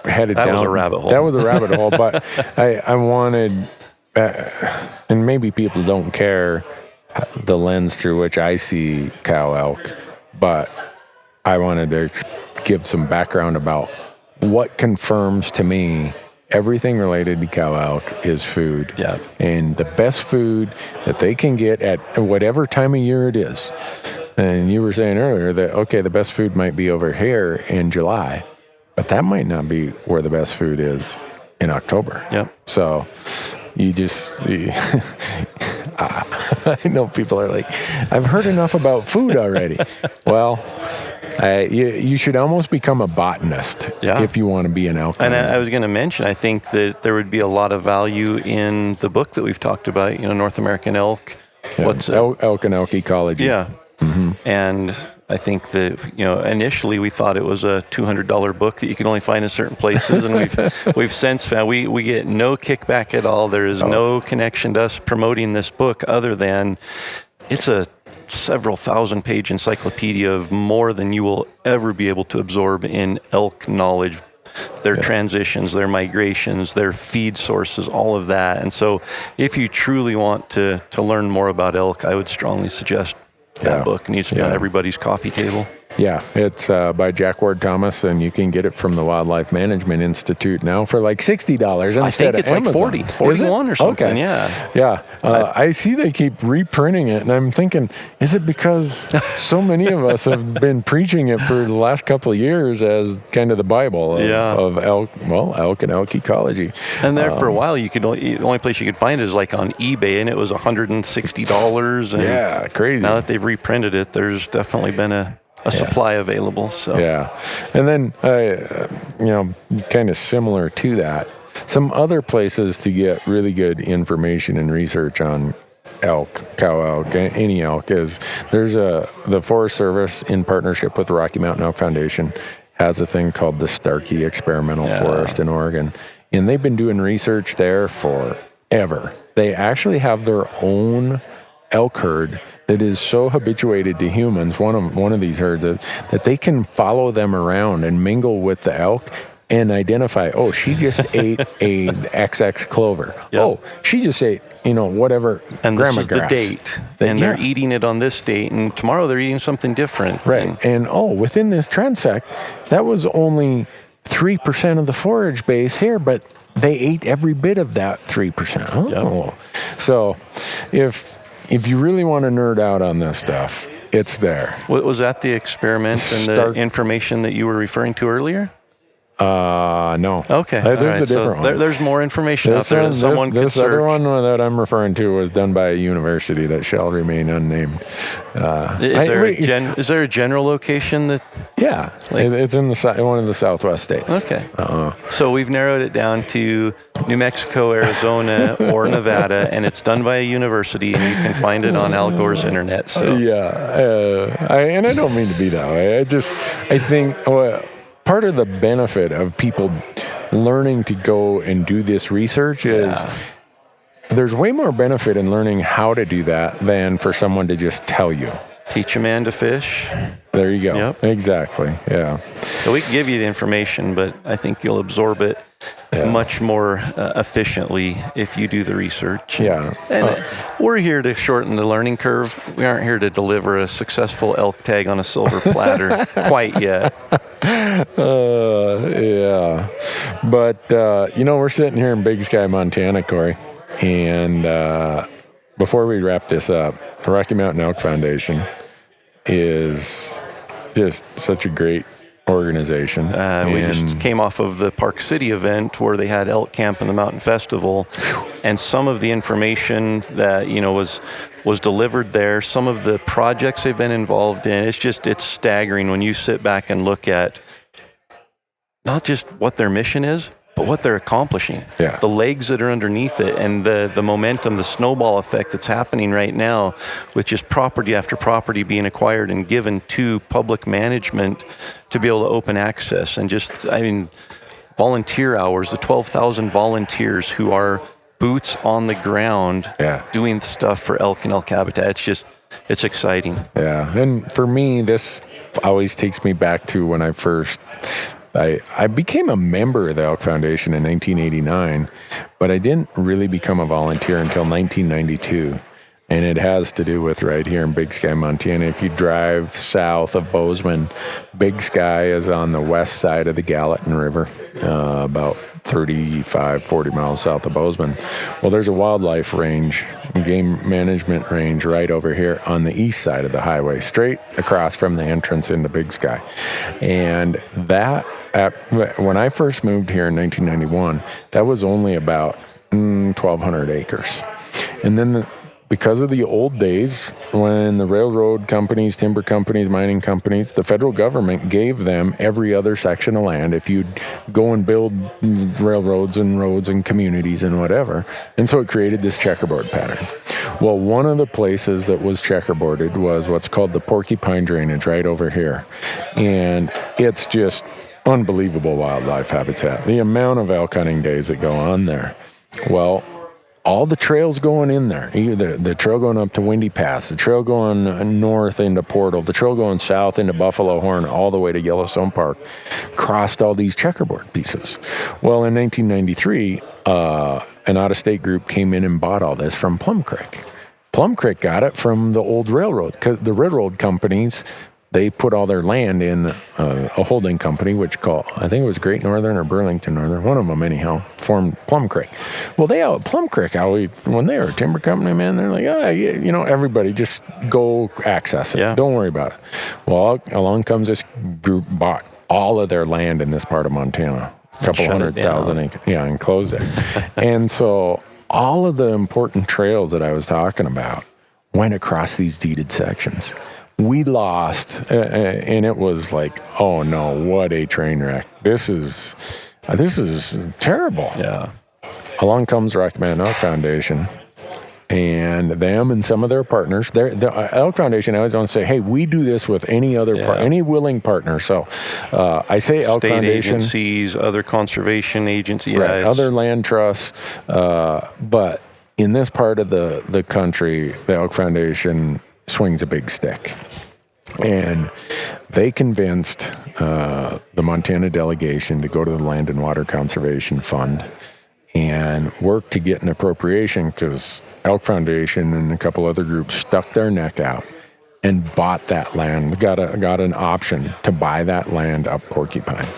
Speaker 2: headed down.
Speaker 3: That was a rabbit hole.
Speaker 2: That was a rabbit hole, but I wanted, and maybe people don't care the lens through which I see cow elk, but I wanted to give some background about what confirms to me everything related to cow elk is food.
Speaker 3: Yeah.
Speaker 2: And the best food that they can get at whatever time of year it is. And you were saying earlier that, okay, the best food might be over here in July, but that might not be where the best food is in October.
Speaker 3: Yep.
Speaker 2: So I know people are like, I've heard enough about food already. Well, you should almost become a botanist if you want to be an elk hunter.
Speaker 3: And I was going to mention, I think that there would be a lot of value in the book that we've talked about, North American elk.
Speaker 2: Yeah, elk and elk ecology.
Speaker 3: Yeah. Mm-hmm. And I think that, initially we thought it was a $200 book that you can only find in certain places. And we've since found we get no kickback at all. There is no connection to us promoting this book other than it's a several thousand page encyclopedia of more than you will ever be able to absorb in elk knowledge, their transitions, their migrations, their feed sources, all of that. And so if you truly want to learn more about elk, I would strongly suggest that book needs to be on everybody's coffee table.
Speaker 2: Yeah, it's by Jack Ward Thomas, and you can get it from the Wildlife Management Institute now for like $60 instead
Speaker 3: I think it's
Speaker 2: of Amazon.
Speaker 3: like 41 or something.
Speaker 2: Okay.
Speaker 3: Yeah.
Speaker 2: Yeah. I see they keep reprinting it, and I'm thinking, is it because so many of us have been preaching it for the last couple of years as kind of the Bible of elk and elk ecology?
Speaker 3: And there for a while, the only place you could find it is like on eBay, and it was $160. And
Speaker 2: yeah, crazy.
Speaker 3: Now that they've reprinted it, there's definitely been a supply available. So
Speaker 2: yeah, and then kind of similar to that, some other places to get really good information and research on elk, cow elk, any elk is there's the Forest Service in partnership with the Rocky Mountain Elk Foundation has a thing called the Starkey Experimental Forest in Oregon, and they've been doing research there forever. They actually have their own elk herd that is so habituated to humans, one of these herds, that they can follow them around and mingle with the elk and identify, oh, she just ate a XX clover. Yep. Oh, she just ate, whatever,
Speaker 3: and
Speaker 2: grandma
Speaker 3: this is
Speaker 2: grass.
Speaker 3: the date. And they're eating it on this date, and tomorrow they're eating something different.
Speaker 2: Right. And within this transect, that was only 3% of the forage base here, but they ate every bit of that 3%. Oh. Yep. So if you really want to nerd out on this stuff, it's there.
Speaker 3: Was that the experiment and the information that you were referring to earlier?
Speaker 2: No.
Speaker 3: Okay.
Speaker 2: There's a different one.
Speaker 3: There's more information out there that someone can
Speaker 2: This
Speaker 3: search.
Speaker 2: other one that I'm referring to was done by a university that shall remain unnamed.
Speaker 3: Is there a general location that?
Speaker 2: Yeah, it's in one of the Southwest states.
Speaker 3: Okay. So we've narrowed it down to New Mexico, Arizona, or Nevada, and it's done by a university, and you can find it on Al Gore's internet. So.
Speaker 2: Yeah, I don't mean to be that way. I think. Part of the benefit of people learning to go and do this research is there's way more benefit in learning how to do that than for someone to just tell you.
Speaker 3: Teach a man to fish.
Speaker 2: There you go.
Speaker 3: Yep.
Speaker 2: Exactly. Yeah.
Speaker 3: So we can give you the information, but I think you'll absorb it much more efficiently if you do the research.
Speaker 2: Yeah.
Speaker 3: And we're here to shorten the learning curve. We aren't here to deliver a successful elk tag on a silver platter quite yet.
Speaker 2: Yeah. But, we're sitting here in Big Sky, Montana, Corey. And before we wrap this up, the Rocky Mountain Elk Foundation is just such a great organization.
Speaker 3: We just came off of the Park City event where they had elk camp and the Mountain Festival, and some of the information that was delivered there, some of the projects they've been involved in, it's staggering when you sit back and look at not just what their mission is, but what they're accomplishing.
Speaker 2: Yeah.
Speaker 3: The legs that are underneath it, and the momentum, the snowball effect that's happening right now with just property after property being acquired and given to public management to be able to open access. And volunteer hours, the 12,000 volunteers who are boots on the ground doing stuff for elk and elk habitat. It's exciting.
Speaker 2: Yeah. And for me, this always takes me back to when I became a member of the Elk Foundation in 1989, but I didn't really become a volunteer until 1992. And it has to do with right here in Big Sky, Montana. If you drive south of Bozeman, Big Sky is on the west side of the Gallatin River, about 35, 40 miles south of Bozeman. Well, there's a wildlife range, game management range right over here on the east side of the highway, straight across from the entrance into Big Sky. And when I first moved here in 1991, that was only about 1,200 acres. And then because of the old days, when the railroad companies, timber companies, mining companies, the federal government gave them every other section of land if you'd go and build railroads and roads and communities and whatever. And so it created this checkerboard pattern. Well, one of the places that was checkerboarded was what's called the Porcupine Drainage right over here. And it's just unbelievable wildlife habitat. The amount of elk hunting days that go on there. Well, all the trails going in there, either the trail going up to Windy Pass, the trail going north into Portal, the trail going south into Buffalo Horn, all the way to Yellowstone Park, crossed all these checkerboard pieces. Well, in 1993, an out-of-state group came in and bought all this from Plum Creek. Plum Creek got it from the old railroad, because the railroad companies they put all their land in a holding company, I think it was Great Northern or Burlington Northern, one of them anyhow, formed Plum Creek. Well, Plum Creek always, when they were a timber company, man, they're like, everybody just go access it.
Speaker 3: Yeah.
Speaker 2: Don't worry about it. Well, along comes this group, bought all of their land in this part of Montana, a couple 100,000 acres, and closed it. And so all of the important trails that I was talking about went across these deeded sections. We lost, and it was like, oh no, what a train wreck. This is terrible.
Speaker 3: Yeah.
Speaker 2: Along comes Rocky Mountain Elk Foundation, and them and some of their partners. The Elk Foundation, I always want to say, hey, we do this with any other any willing partner. So I say Elk
Speaker 3: State
Speaker 2: Foundation,
Speaker 3: agencies, other conservation agencies,
Speaker 2: right, other land trusts, but in this part of the country, the Elk Foundation swings a big stick. And they convinced the Montana delegation to go to the Land and Water Conservation Fund and work to get an appropriation, because Elk Foundation and a couple other groups stuck their neck out and bought that land. Got an option to buy that land up Porcupine.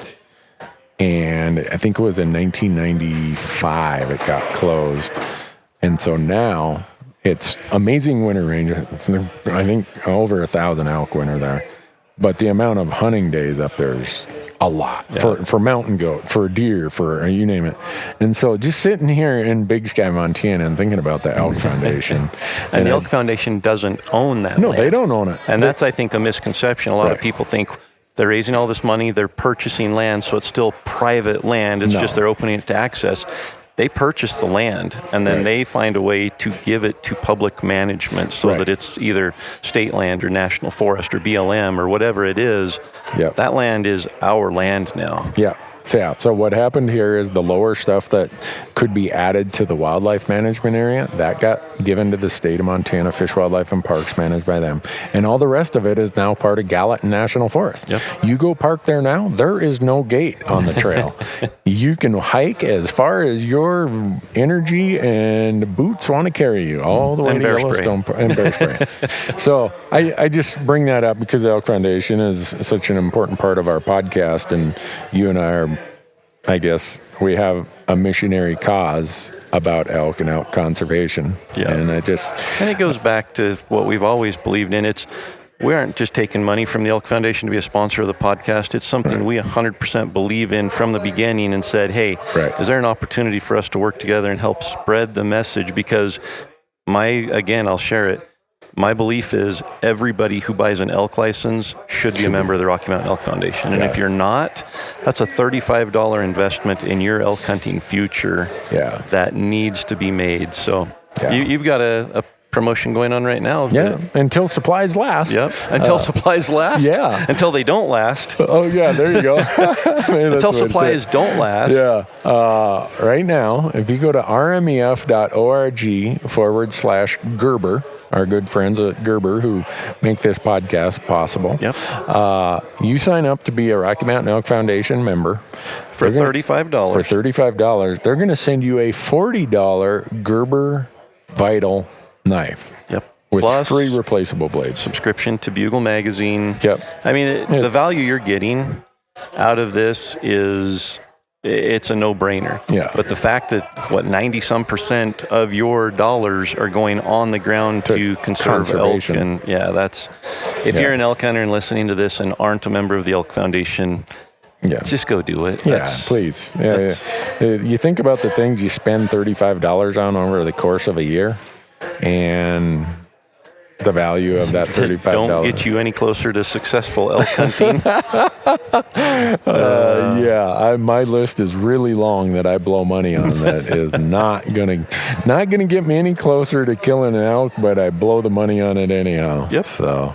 Speaker 2: And I think it was in 1995 it got closed. And so now it's amazing winter range. I think over 1,000 elk winter there. But the amount of hunting days up there is a lot for mountain goat, for deer, for you name it. And so just sitting here in Big Sky, Montana and thinking about the Elk Foundation.
Speaker 3: and the Elk Foundation doesn't own that land.
Speaker 2: They don't own it.
Speaker 3: And that's, I think, a misconception. A lot of people think they're raising all this money, they're purchasing land, so it's still private land. It's just they're opening it to access. They purchase the land, and then they find a way to give it to public management so that it's either state land or national forest or BLM or whatever it is. Yep. That land is our land now.
Speaker 2: Yeah. So what happened here is the lower stuff that could be added to the wildlife management area, that got given to the state of Montana Fish, Wildlife, and Parks, managed by them. And all the rest of it is now part of Gallatin National Forest. Yep. You go park there now, there is no gate on the trail. You can hike as far as your energy and boots want to carry you, all the way to Yellowstone and bear spray. So I just bring that up because the Elk Foundation is such an important part of our podcast, and you and I are, I guess, we have a missionary cause about elk and elk conservation. Yeah. And
Speaker 3: it goes back to what we've always believed in. We aren't just taking money from the Elk Foundation to be a sponsor of the podcast. It's something we 100% believe in from the beginning, and said, hey, is there an opportunity for us to work together and help spread the message? Because I'll share it. My belief is everybody who buys an elk license should be a member of the Rocky Mountain Elk Foundation. And if you're not, that's a $35 investment in your elk hunting future that needs to be made. So you've got a promotion going on right now.
Speaker 2: Until supplies last.
Speaker 3: Yep. Until supplies last.
Speaker 2: Yeah.
Speaker 3: Until they don't last.
Speaker 2: Oh, yeah, there you go.
Speaker 3: Until supplies don't last.
Speaker 2: Yeah. Right now, if you go to rmef.org/Gerber, our good friends at Gerber who make this podcast possible.
Speaker 3: Yep.
Speaker 2: You sign up to be a Rocky Mountain Elk Foundation member.
Speaker 3: For $35.
Speaker 2: For $35. They're going to send you a $40 Gerber Vital knife.
Speaker 3: Yep.
Speaker 2: With
Speaker 3: Plus
Speaker 2: 3 replaceable blades.
Speaker 3: Subscription to Bugle Magazine.
Speaker 2: Yep.
Speaker 3: I mean, the value you're getting out of this it's a no-brainer. Yeah. But the fact that 90-some% of your dollars are going on the ground to conserve elk, and if you're an elk hunter and listening to this and aren't a member of the Elk Foundation, just go do it.
Speaker 2: Please. You think about the things you spend $35 on over the course of a year, and the value of that $35.
Speaker 3: Don't get you any closer to successful elk hunting.
Speaker 2: My list is really long that I blow money on. That is not gonna get me any closer to killing an elk, but I blow the money on it anyhow.
Speaker 3: Yep.
Speaker 2: So.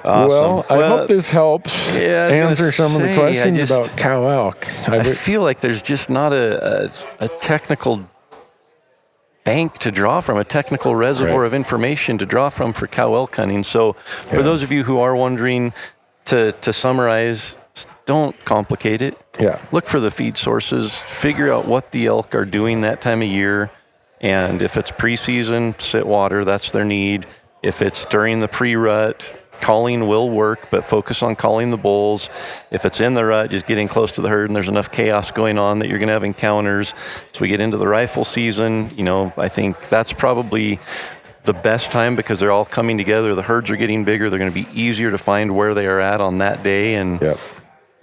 Speaker 3: Awesome.
Speaker 2: Well, I hope this helps answer some of the questions about cow elk.
Speaker 3: I feel like there's just not a technical bank to draw from, a technical reservoir of information to draw from for cow elk hunting. So for those of you who are wondering, to summarize, don't complicate it. Yeah. Look for the feed sources, figure out what the elk are doing that time of year, and if it's preseason, sit water, that's their need. If it's during the pre-rut, calling will work, but focus on calling the bulls. If it's in the rut, just getting close to the herd and there's enough chaos going on that you're going to have encounters. As we get into the rifle season, I think that's probably the best time because they're all coming together. The herds are getting bigger. They're going to be easier to find where they are at on that day.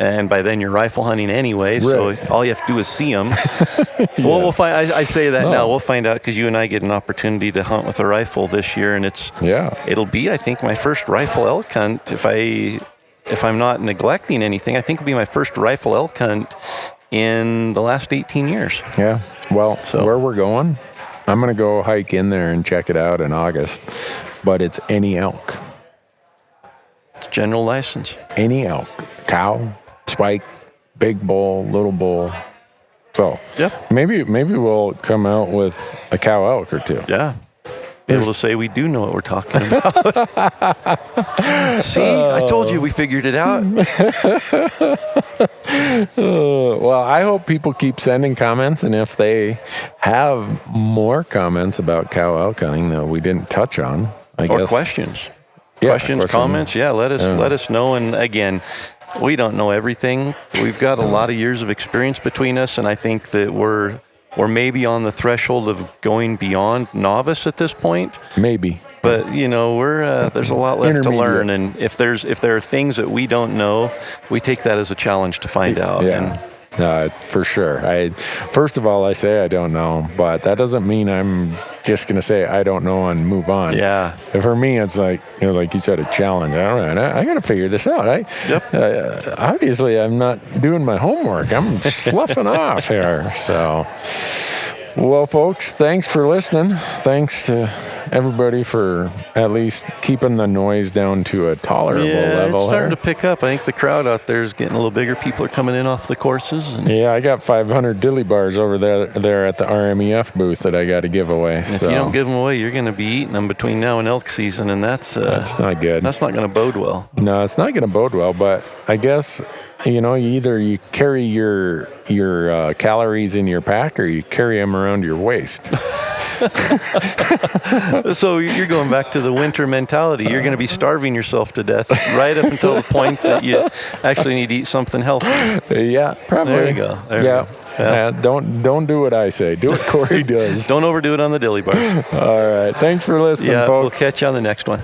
Speaker 3: And by then you're rifle hunting anyway, so all you have to do is see them. Well, we'll find. I say that now. We'll find out because you and I get an opportunity to hunt with a rifle this year, and it'll be, I think, my first rifle elk hunt. If I'm not neglecting anything, I think it'll be my first rifle elk hunt in the last 18 years.
Speaker 2: Yeah. Well, where we're going, I'm going to go hike in there and check it out in August, but it's any elk.
Speaker 3: General license.
Speaker 2: Any elk. Cow, spike, big bull, little bull. So maybe we'll come out with a cow elk or two.
Speaker 3: Yeah. Be able to say we do know what we're talking about. See, I told you we figured it out.
Speaker 2: Well, I hope people keep sending comments, and if they have more comments about cow elk hunting that we didn't touch on, I guess.
Speaker 3: Or questions. Questions, comments, let us know. And again, we don't know everything. We've got a lot of years of experience between us, and I think that we're maybe on the threshold of going beyond novice at this point.
Speaker 2: Maybe.
Speaker 3: But we're there's a lot left to learn, and if there are things that we don't know, we take that as a challenge to find out.
Speaker 2: Yeah. For sure. First of all, I say I don't know, but that doesn't mean I'm just going to say I don't know and move on.
Speaker 3: Yeah.
Speaker 2: For me, it's like, like you said, a challenge. All right, I got to figure this out. Obviously, I'm not doing my homework. I'm sloughing off here. So, well, folks, thanks for listening. Thanks to everybody for at least keeping the noise down to a tolerable level.
Speaker 3: It's starting to pick up. I think the crowd out there is getting a little bigger. People are coming in off the courses.
Speaker 2: I got 500 dilly bars over there at the RMEF booth that I got to give away.
Speaker 3: If you don't give them away, you're going to be eating them between now and elk season, and that's
Speaker 2: not good.
Speaker 3: That's not going to bode well.
Speaker 2: No, it's not going to bode well, but I guess either you carry your calories in your pack or you carry them around your waist.
Speaker 3: So you're going back to the winter mentality. You're going to be starving yourself to death right up until the point that you actually need to eat something healthy.
Speaker 2: Yeah, probably.
Speaker 3: There you go.
Speaker 2: Don't do what I say. Do what Corey does.
Speaker 3: Don't overdo it on the dilly bar.
Speaker 2: All right. Thanks for listening, folks.
Speaker 3: We'll catch you on the next one.